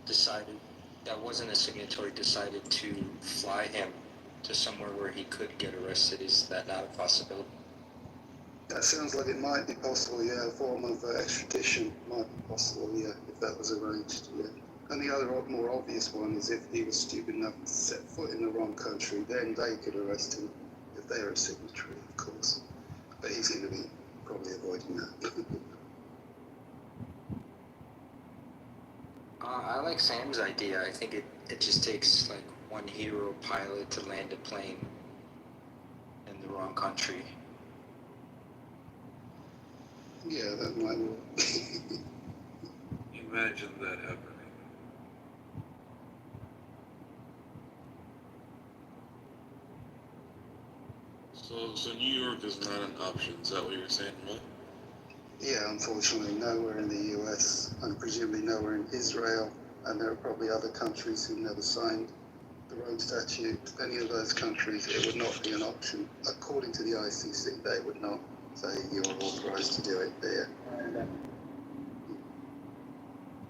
decided, that wasn't a signatory, decided to fly him to somewhere where he could get arrested? Is that not a possibility? That sounds like it might be possible, yeah. A form of extradition might be possible, yeah, if that was arranged, yeah. And the other more obvious one is if he was stupid enough to set foot in the wrong country, then they could arrest him if they are a signatory, of course. But he's going to be probably avoiding that. I like Sam's idea. I think it just takes like one hero pilot to land a plane in the wrong country. Yeah, that might work. Imagine that happening. So New York is not an option. Is that what you're saying, Mo? Yeah, unfortunately, nowhere in the US, and presumably nowhere in Israel, and there are probably other countries who never signed the Rome Statute. Any of those countries, it would not be an option. According to the ICC, they would not say you're authorized to do it there.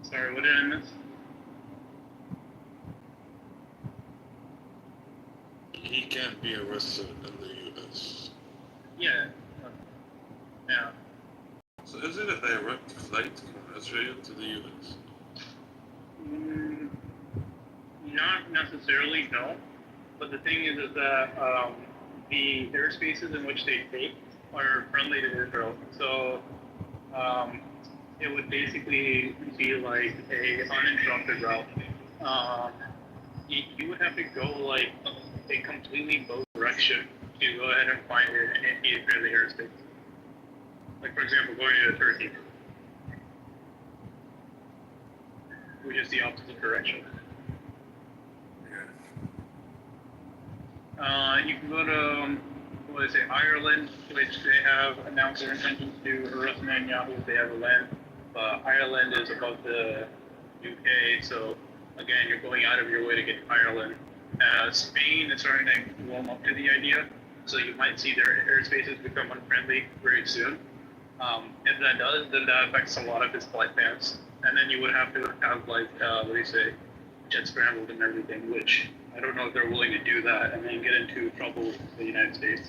Sorry, what did I miss? He can't be arrested in the US. Yeah. Yeah. So is it a direct flight from Israel to the US? Mm, not necessarily, no. But the thing is that the airspaces in which they take are friendly to Israel. So it would basically be like a uninterrupted route. Um, you would have to go like a completely both direction to go ahead and find an anti-Israeli airspace. Like for example, going to Turkey, which is the opposite direction. You can go to what is it, Ireland, which they have announced their intentions to arrest Netanyahu if they ever land. But Ireland is above the UK, so again, you're going out of your way to get to Ireland. Spain is starting to warm up to the idea, so you might see their airspaces become unfriendly very soon. If that does, then that affects a lot of his flight plans. And then you would have to have like, what do you say, jet scrambled and everything, which I don't know if they're willing to do that and then get into trouble with the United States.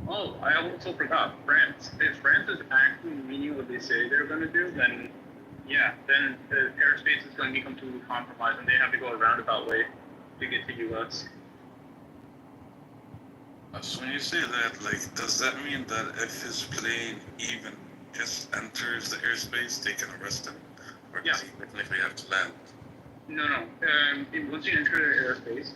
Oh, I also forgot France. If France is actually meaning what they say they're going to do, then yeah, then the airspace is going to be completely compromised and they have to go a roundabout way to get to US. So when you say that, like, does that mean that if his plane even just enters the airspace, they can arrest him? Or does he technically have to land? No. Once you enter the airspace,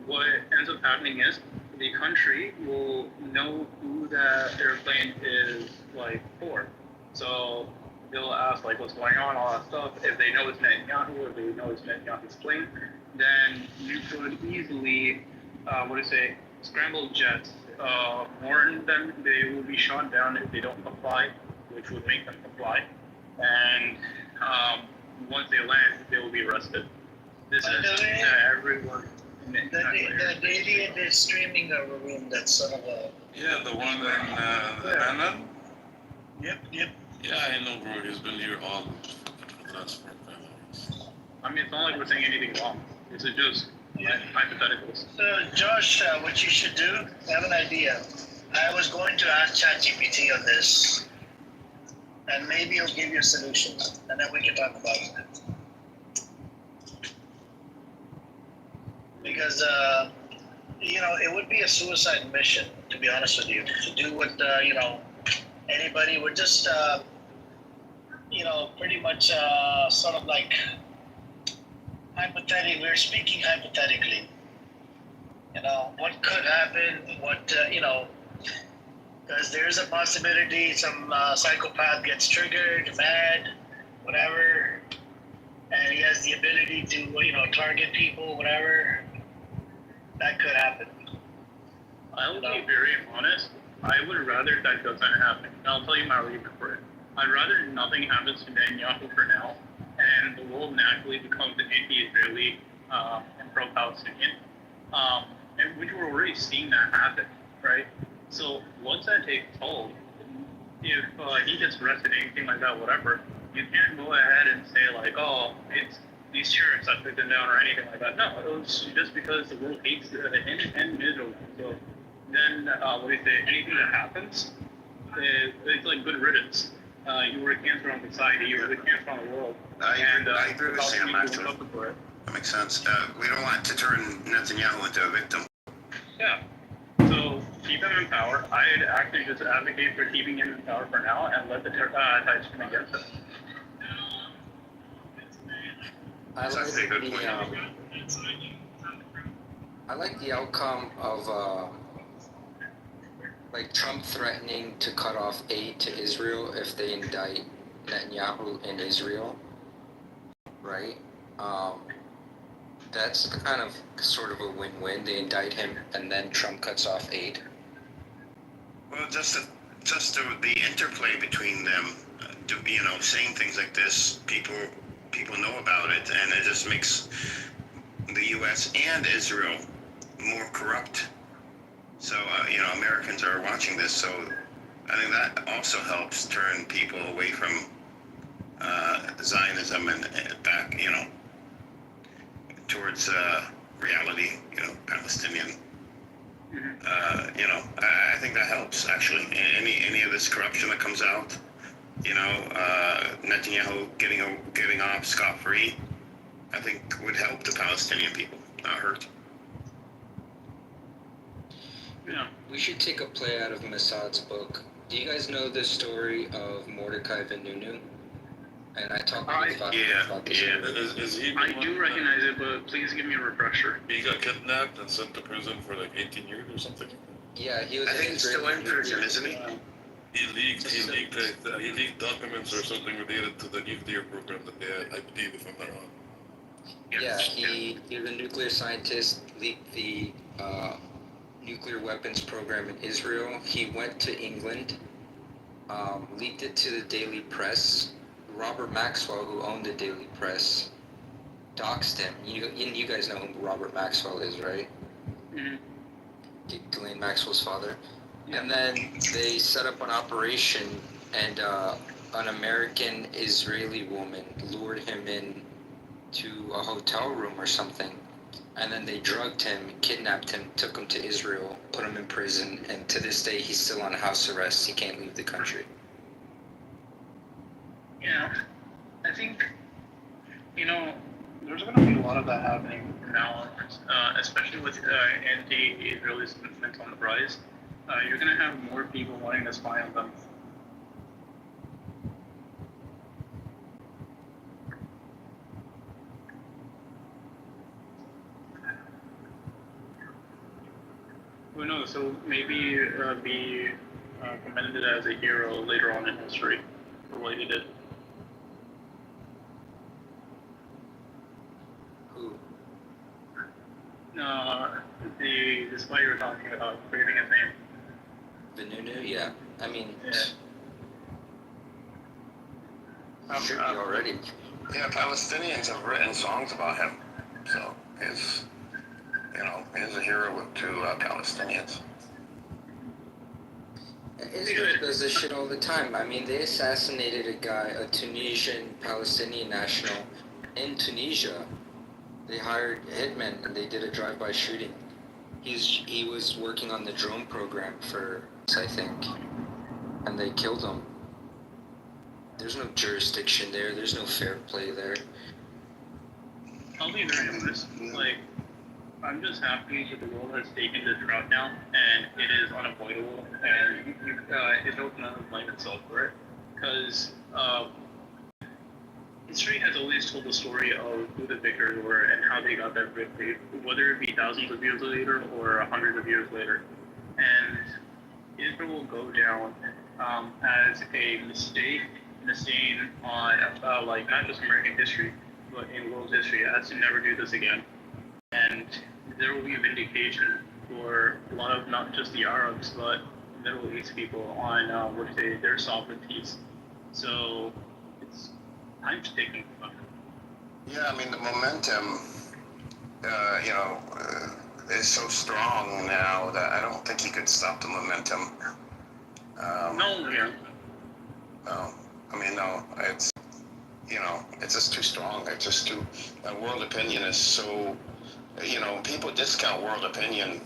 what ends up happening is the country will know who that airplane is like for. So they'll ask like what's going on, all that stuff. If they know it's Netanyahu or they know it's Netanyahu's plane, then you could easily, scramble jets, warn them they will be shot down if they don't comply, which would make them comply. And once they land, they will be arrested. This is everyone. The idiot is streaming over room, that son of a... Yeah, the one in Anna? Yep. Yeah, I know, bro. He's been here all the last 45 minutes. I mean, it's not like we're saying anything wrong. This is just hypotheticals. So, Josh, what you should do, I have an idea. I was going to ask ChatGPT on this, and maybe he'll give you a solution, and then we can talk about it. Because, it would be a suicide mission, to be honest with you, to do what, anybody would just, pretty much sort of like hypothetically, we're speaking hypothetically. What could happen, because there's a possibility some psychopath gets triggered, mad, whatever, and he has the ability to, target people, whatever. That could happen. I will be very honest. I would rather that doesn't happen. And I'll tell you my reason for it. I'd rather nothing happens to Netanyahu for now, and the world naturally becomes anti-Israeli and pro-Palestinian, and which we're already seeing that happen, right? So once that takes hold, if he gets arrested, anything like that, whatever, you can't go ahead and say like, oh, it's these terrorists that took them down or anything like that. No, it was just because the world hates him and Israel. So then, anything that happens, it's like good riddance. You were a cancer on society, you were a cancer on the world. I agree with Sam, actually. That makes sense. We don't want to turn Netanyahu into a victim. Yeah. So keep him in power. I'd actually just advocate for keeping him in power for now and let the tides come against him. I like the outcome of Trump threatening to cut off aid to Israel if they indict Netanyahu in Israel, right? That's kind of sort of a win-win. They indict him and then Trump cuts off aid. Well, just the interplay between them, saying things like this, people know about it, and it just makes the U.S. and Israel more corrupt. So, Americans are watching this, so I think that also helps turn people away from Zionism and back, towards reality, Palestinian. I think that helps actually. Any of this corruption that comes out, Netanyahu getting off scot-free, I think would help the Palestinian people, not hurt. Yeah. We should take a play out of Massad's book. Do you guys know the story of Mordecai Vanunu? And I talked about this. Is he? I do recognize it, but please give me a refresher. He got kidnapped and sent to prison for like 18 years or something. Yeah, he was. I think he's still in prison, isn't he? He leaked documents or something related to the nuclear program that they had, I believe, if I'm not wrong. Yeah, he was a nuclear scientist, leaked the nuclear weapons program in Israel. He went to England, leaked it to the Daily Press. Robert Maxwell, who owned the Daily Press, doxed him. You guys know who Robert Maxwell is, right? Mm-hmm. Ghislaine Maxwell's father. And then they set up an operation, and an American Israeli woman lured him in to a hotel room or something, and then they drugged him, kidnapped him, took him to Israel, put him in prison, and to this day he's still on house arrest. He can't leave the country. Yeah, I think, there's going to be a lot of that happening now, especially with anti-Israeli sentiment on the rise. You're going to have more people wanting to spy on them. Who knows? So maybe be commended as a hero later on in history for what he did. Who? The spy you were talking about, forgetting his name. Vanunu, yeah. I mean, Should be already. Yeah, Palestinians have written songs about him, so he's a hero to Palestinians. Israel does this shit all the time. I mean, they assassinated a Tunisian Palestinian national in Tunisia. They hired hitmen and they did a drive-by shooting. He was working on the drone program for, I think, and they killed him. There's no jurisdiction there. There's no fair play there. I'll be very honest. I'm just happy that the world has taken this route now, and it is unavoidable, and it don't blame itself for it, because history has always told the story of who the victors were and how they got that victory, whether it be thousands of years later or hundreds of years later. And Israel will go down as a mistake and a stain on not just American history, but in world history. It has to never do this again. And there will be a vindication for a lot of not just the Arabs, but Middle East people on their sovereignties. So time's ticking. Yeah, I mean the momentum, is so strong now that I don't think you could stop the momentum. No. It's just too strong. It's just too. World opinion is so. People discount world opinion,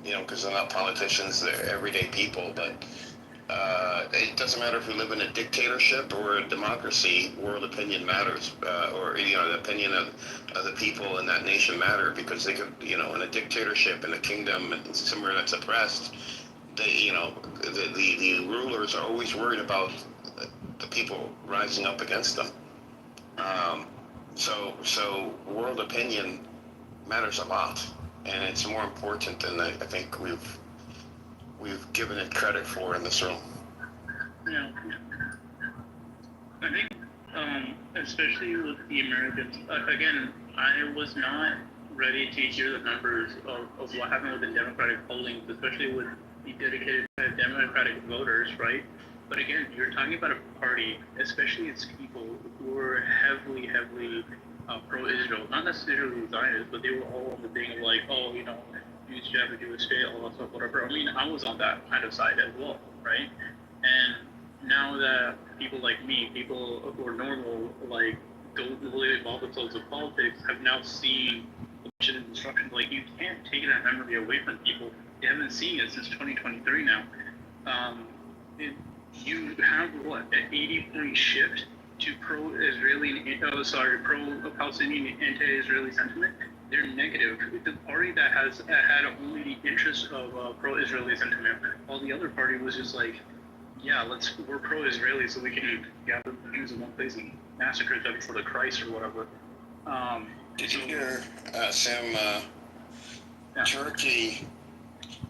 because they're not politicians, they're everyday people. But it doesn't matter if we live in a dictatorship or a democracy. World opinion matters, or the opinion of the people in that nation matter, because they could, in a dictatorship, in a kingdom, and somewhere that's oppressed, the rulers are always worried about the people rising up against them. So world opinion matters a lot, and it's more important than I think we've given it credit for in this room. Yeah. I think, especially with the Americans, again, I was not ready to hear the numbers of what happened with the Democratic polling, especially with the dedicated Democratic voters, right? But again, you're talking about a party, especially its people, who were heavily pro-Israel. Not necessarily Zionists, but they were all on the thing of you should have a Jewish state, all that stuff, whatever. I mean, I was on that kind of side as well, right? And now that people like me, people who are normal, like don't really involve themselves in politics, have now seen a bunch of instructions. Like you can't take that memory away from people. They haven't seen it since 2023 now. You have what, an 80-point shift to pro-Israeli, pro-Palestinian anti-Israeli sentiment. They're negative. The party that has had only the interest of pro-Israeli sentiment, while the other party was just like, yeah, we're pro-Israeli, so we can gather the Jews in one place and massacre them for the Christ or whatever. Did you hear, Sam? Turkey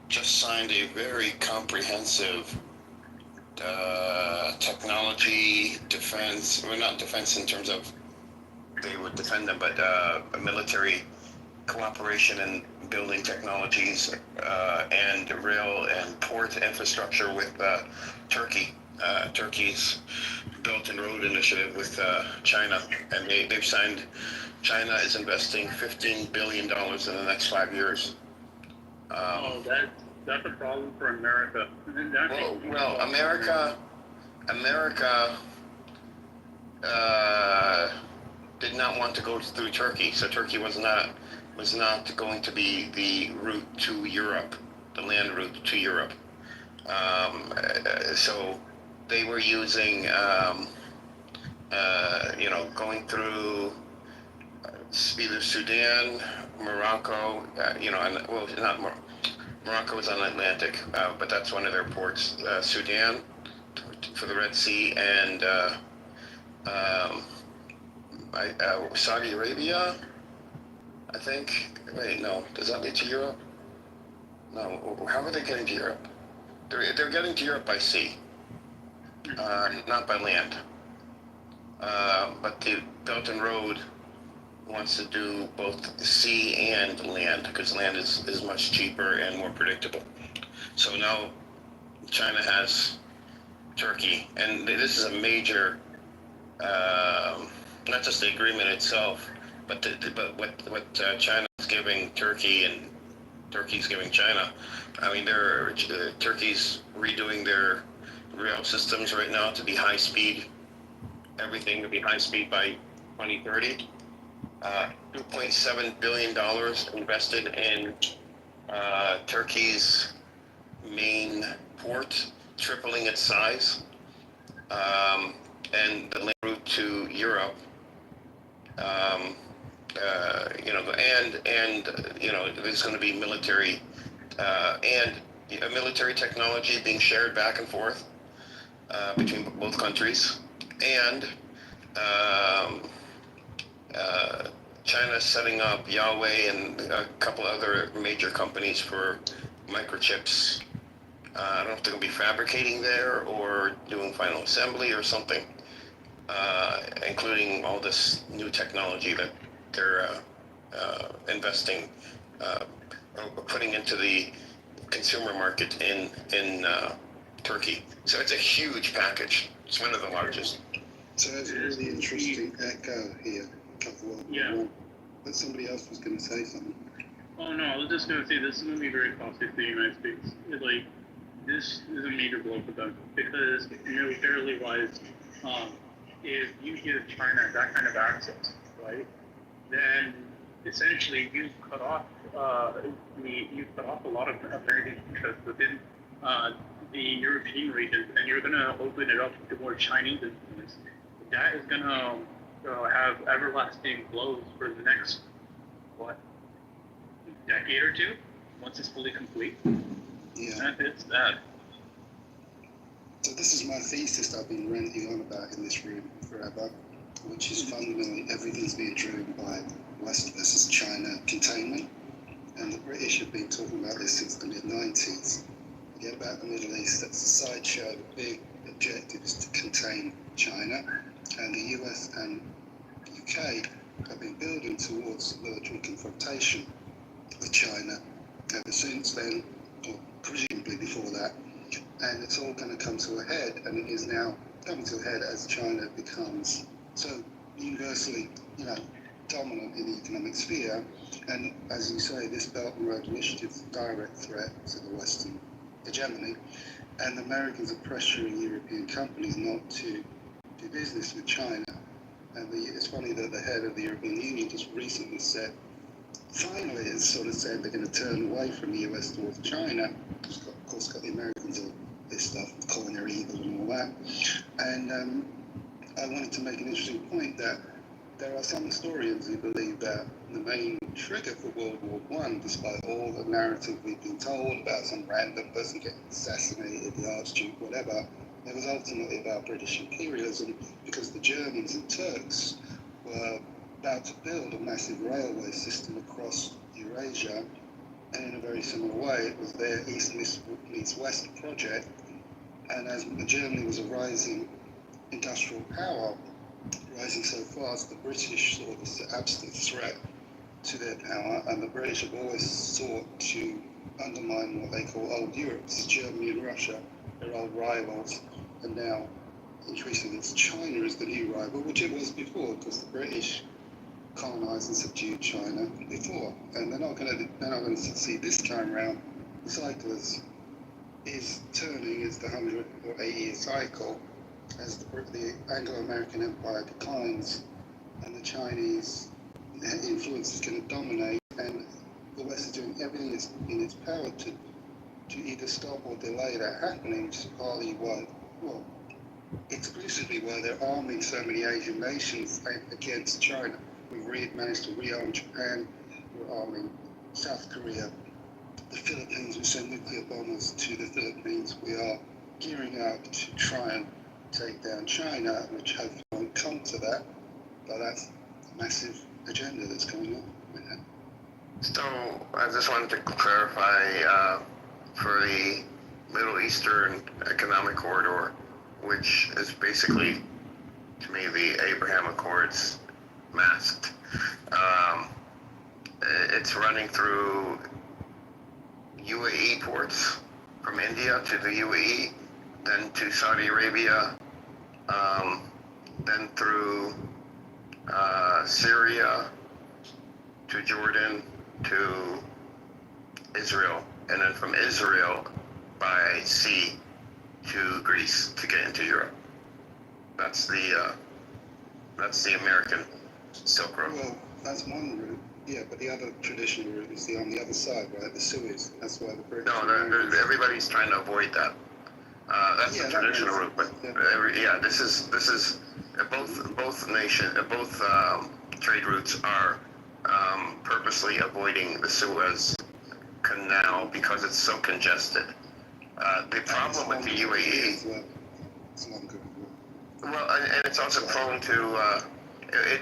just signed a very comprehensive technology defense, well, not defense in terms of they would defend them, but a military cooperation in building technologies and rail and port infrastructure with Turkey. Turkey's Belt and Road Initiative with China, and they've signed. China is investing $15 billion in the next 5 years. That's a problem for America. Well, America did not want to go through Turkey, so Turkey was not going to be the route to Europe, the land route to Europe. So they were using, going through either Sudan, Morocco, Morocco was on the Atlantic, but that's one of their ports. Sudan for the Red Sea, and Saudi Arabia, I think. Wait, no. Does that lead to Europe? No. How are they getting to Europe? They're getting to Europe by sea, not by land. But the Belt and Road wants to do both sea and land, because land is much cheaper and more predictable. So now China has Turkey, and this is a major, not just the agreement itself, but what China is giving Turkey and Turkey's giving China. I mean, Turkey's redoing their rail systems right now to be high speed. Everything to be high speed by 2030. $2.7 billion invested in Turkey's main port, tripling its size, and the land route to Europe. There's going to be military military technology being shared back and forth between both countries, and China's setting up Huawei and a couple other major companies for microchips. I don't know if they're going to be fabricating there or doing final assembly or something, including all this new technology that they're investing, or putting into the consumer market in Turkey. So it's a huge package. It's one of the largest. So that's a really interesting echo here. Yeah. But somebody else was going to say something. Oh no, I was just going to say this is going to be very costly for the United States. This is a major blow for them, because militarily wise, if you give China that kind of access, right, then essentially you've cut off a lot of American interests within the European region, and you're going to open it up to more Chinese influence. That is going to have everlasting blows for the next decade or two, once it's fully complete. Yeah. It's that. So this is my thesis I've been ranting on about in this room forever, which is fundamentally everything's being driven by West versus China containment. And the British have been talking about this since the mid-90s. Forget about the Middle East, that's a sideshow. The big objective is to contain China. And the US and UK have been building towards military confrontation with China ever since then, or presumably before that. And it's all going to come to a head, and it is now coming to a head as China becomes so universally, dominant in the economic sphere. And as you say, this Belt and Road Initiative is a direct threat to the Western hegemony, and the Americans are pressuring European companies not to business with China. And it's funny that the head of the European Union just recently said, finally has sort of said they're going to turn away from the US towards China. Of course, got the Americans all this stuff, culinary evil and all that. And I wanted to make an interesting point that there are some historians who believe that the main trigger for World War I, despite all the narrative we've been told about some random person getting assassinated, the Archduke, whatever, it was ultimately about British imperialism because the Germans and Turks were about to build a massive railway system across Eurasia, and in a very similar way, it was their East meets West project, and as Germany was a rising industrial power, rising so fast, the British saw this absolute threat to their power, and the British have always sought to undermine what they call old Europe. This is Germany and Russia, they're old rivals, and now increasingly it's China as the new rival, which it was before, because the British colonized and subdued China before, and they're not going to succeed this time around. The cycle is turning. It's the 100 or 80-year cycle as the Anglo-American Empire declines, and the Chinese influence is going to dominate, and the West is doing everything in its power to either stop or delay that happening, which is partly why, well, exclusively why they're arming so many Asian nations against China. We've managed to rearm Japan, we're arming South Korea, the Philippines, we send nuclear bombers to the Philippines. We are gearing up to try and take down China, which hopefully won't come to that, but that's a massive agenda that's going on right now. So I just wanted to clarify for the Middle Eastern Economic Corridor, which is basically, to me, the Abraham Accords masked. It's running through UAE ports from India to the UAE, then to Saudi Arabia, then through Syria to Jordan to Israel, and then from Israel by sea to Greece to get into Europe. That's the American Silk Road. Well, that's one route, yeah, but the other traditional route is on the other side, right? The Suez. That's why the British. No, everybody's trying to avoid that. That's the traditional route, but this is both trade routes are purposely avoiding the Suez Canal because it's so congested. The problem with the UAE, well, and it's also prone to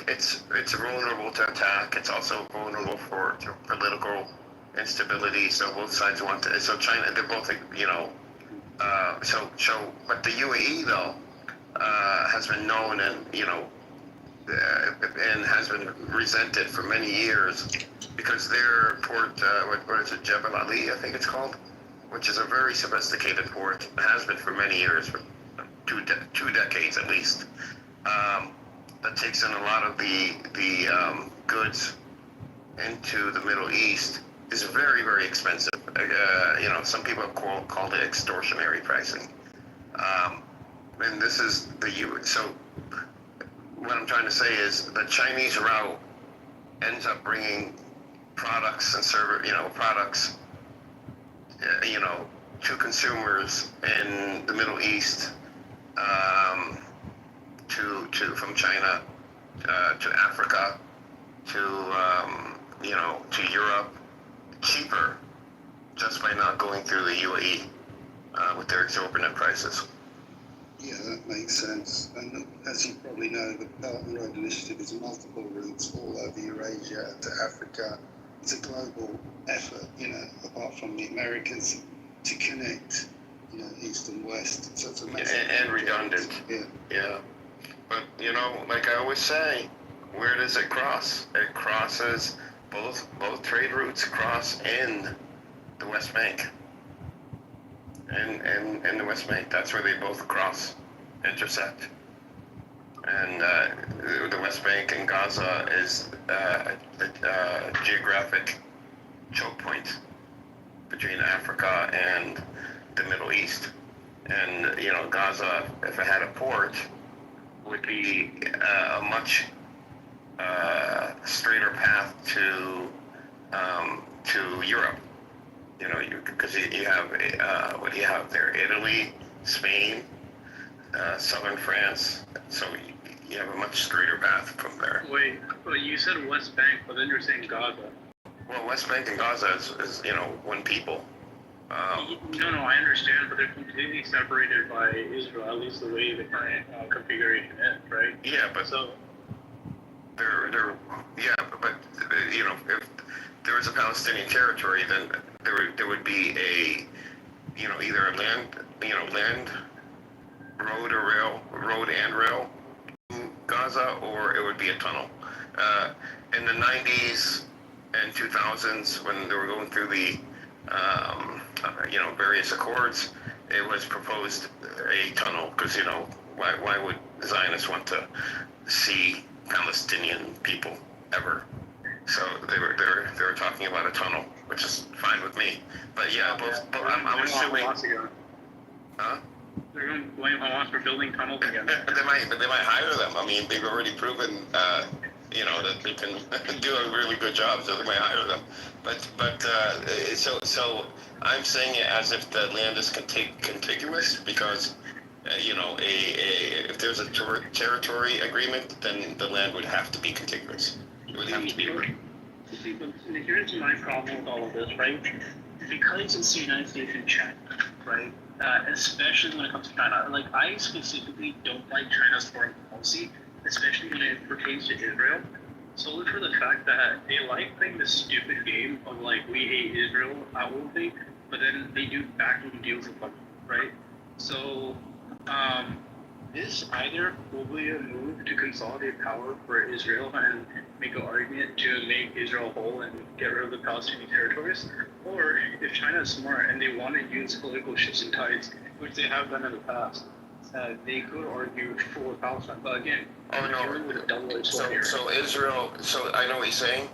it's vulnerable to attack. It's also vulnerable to political instability. So both sides want to. So China, they're both, but the UAE though has been known and and has been resented for many years because their port, what is it, Jebel Ali, I think it's called, which is a very sophisticated port, has been for many years, for two decades at least. That takes in a lot of the goods into the Middle East is very, very expensive. Some people have called it extortionary pricing. And this is the so what I'm trying to say is the Chinese route ends up bringing products and products, to consumers in the Middle East, from China to Africa, to Europe, cheaper, just by not going through the UAE with their exorbitant prices. Yeah, that makes sense. And as you probably know, the Belt and Road Initiative is multiple routes all over Eurasia to Africa. It's a global effort, apart from the Americas, to connect, East and West. So it's a massive and redundant. Yeah. But, like I always say, where does it cross? It crosses, both trade routes cross in the West Bank. And in the West Bank, that's where they both cross, intersect. And the West Bank and Gaza is a geographic choke point between Africa and the Middle East. And, Gaza, if it had a port, would be a much straighter path to Europe. You know, because you have what do you have there? Italy, Spain, southern France. So you have a much straighter path from there. Wait, but you said West Bank, but then you're saying Gaza. Well, West Bank and Gaza is one people. No, I understand, but they're completely separated by Israel, at least the way the current configuration is, right? Yeah, but so they're but if there was a Palestinian territory, then there would be a either a land road and rail to Gaza, or it would be a tunnel. In the 90s and 2000s, when they were going through the various accords, it was proposed a tunnel, because why would Zionists want to see Palestinian people ever? So they were talking about a tunnel, which is fine with me. But yeah, I'm assuming. Huh? They're going to blame Hamas for building tunnels again. They might hire them. I mean, they've already proven, that they can do a really good job, so they might hire them. So I'm saying it as if the land is contiguous, because, if there's a territory agreement, then the land would have to be contiguous. It would have to be. See, but here's my problem with all of this, right? Because it's the United States and China, right? Especially when it comes to China. Like, I specifically don't like China's foreign policy, especially when it pertains to Israel, solely for the fact that they like playing this stupid game of, like, we hate Israel outwardly, but then they do backroom deals with them, right? So, this either will be a move to consolidate power for Israel and make an argument to make Israel whole and get rid of the Palestinian territories, or if China is smart and they want to use political shifts and tides, which they have done in the past, they could argue for Palestine. But again, So Israel. So I know what you're saying,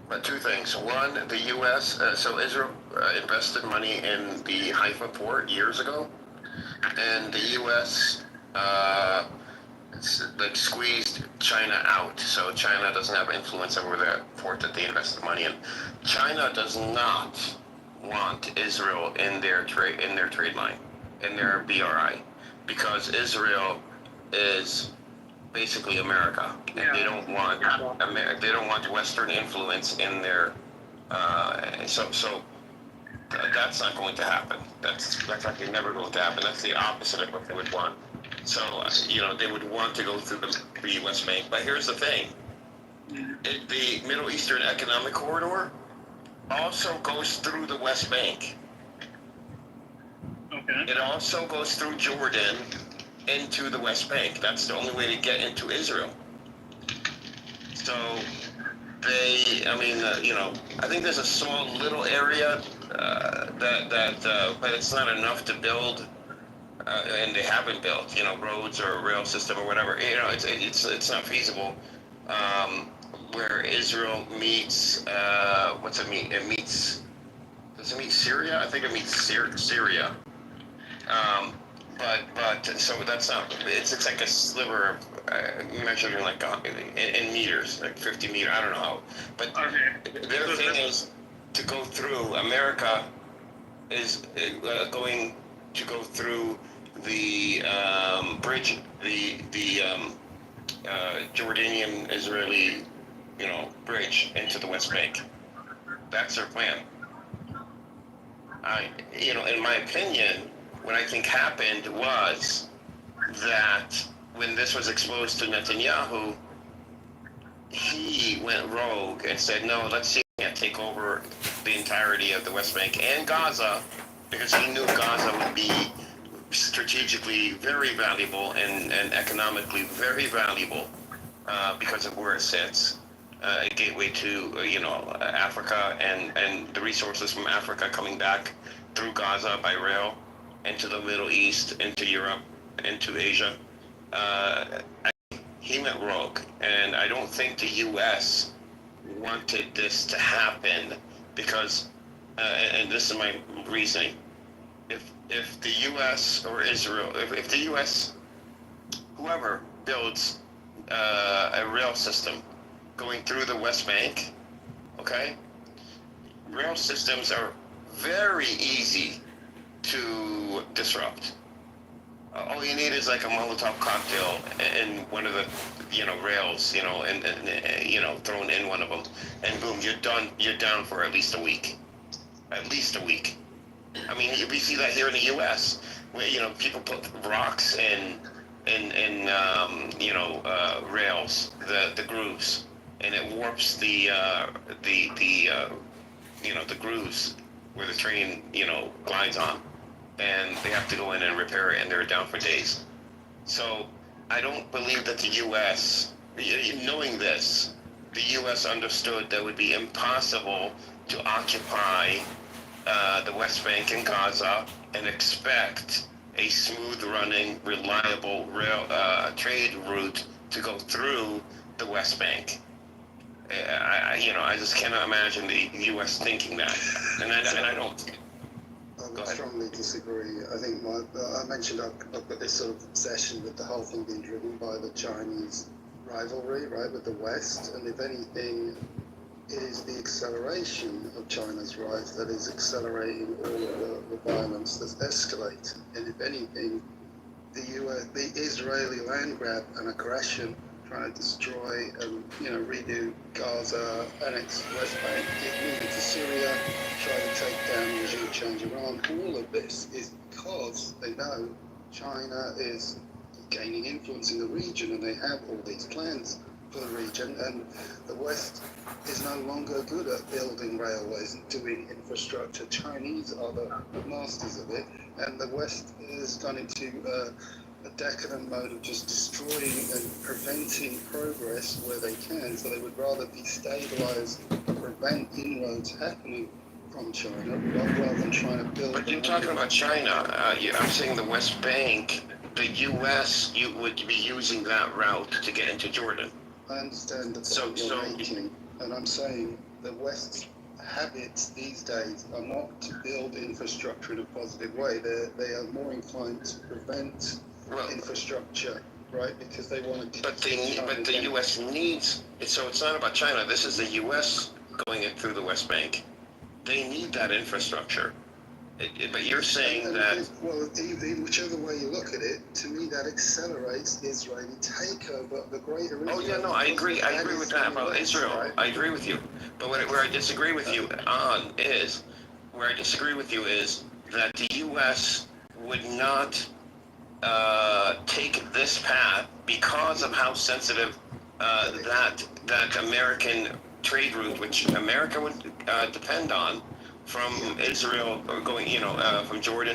but two things. One, the U.S. So Israel invested money in the Haifa port years ago, and the U.S. Squeezed China out, so China doesn't have influence over that port that they invested money in. China does not want Israel in their trade line, in their BRI, because Israel is basically America, and they don't want Western influence in their. So that's not going to happen. That's actually never going to happen. That's the opposite of what they would want. So, they would want to go through the West Bank. But here's the thing. The Middle Eastern Economic Corridor also goes through the West Bank. Okay. It also goes through Jordan into the West Bank. That's the only way to get into Israel. So, I think there's a small little area but it's not enough to build. And they haven't built, roads or a rail system or whatever. It's not feasible. Where Israel meets, what's it meet? It meets. Does it meet Syria? I think it meets Syria. But so that's not. It's like a sliver measured in meters, like 50 meters. I don't know how. But their thing is to go through. America is going to go through the bridge, the Jordanian-Israeli, bridge into the West Bank. That's their plan. In my opinion, what I think happened was that when this was exposed to Netanyahu, he went rogue and said, no, let's see if we can take over the entirety of the West Bank and Gaza, because he knew Gaza would be strategically very valuable and economically very valuable because of where it sits. A gateway to, Africa and the resources from Africa coming back through Gaza by rail into the Middle East, into Europe, into Asia. He went rogue, and I don't think the U.S. wanted this to happen because, and this is my reasoning, if the U.S. or Israel, if the U.S., whoever builds a rail system going through the West Bank, okay? Rail systems are very easy to disrupt. All you need is like a Molotov cocktail and one of the, rails, and thrown in one of them, and boom, you're done. You're down for at least a week. At least a week. I mean, we see that here in the U.S., where people put rocks in rails, the grooves, and it warps the grooves where the train glides on, and they have to go in and repair it, and they're down for days. So I don't believe that the U.S., knowing this, the U.S. understood that it would be impossible to occupy the West Bank and Gaza and expect a smooth-running, reliable rail trade route to go through the West Bank. I just cannot imagine the U.S. thinking that, and I don't. I would strongly disagree. I think I mentioned I've got this sort of obsession with the whole thing being driven by the Chinese rivalry, right, with the West, and if anything, it is the acceleration of China's rise that is accelerating all of the violence that's escalating. And if anything, the Israeli land grab and aggression, trying to destroy and redo Gaza, annex West Bank, move into Syria, try to take down regime change Iran. All of this is because they know China is gaining influence in the region, and they have all these plans for the region, and the West is no longer good at building railways and doing infrastructure. Chinese are the masters of it, and the West has gone into a decadent mode of just destroying and preventing progress where they can. So they would rather destabilize and prevent inroads happening from China rather than trying to build. But you're talking about China. I'm saying the West Bank. The U.S. would be using that route to get into Jordan. I understand the point you're making, and I'm saying the West's habits these days are not to build infrastructure in a positive way. They are more inclined to prevent infrastructure, right? Because they want to. But the U.S. needs. So it's not about China. This is the U.S. going in through the West Bank. They need that infrastructure. But you're saying that. Well, whichever way you look at it, to me that accelerates Israeli takeover of the greater Israel. Oh yeah, no, I agree. I agree with that about Israel. Right? I agree with you. But where I disagree with you is that the U.S. would not take this path because of how sensitive that American trade route, which America would depend on, from Israel or going, from Jordan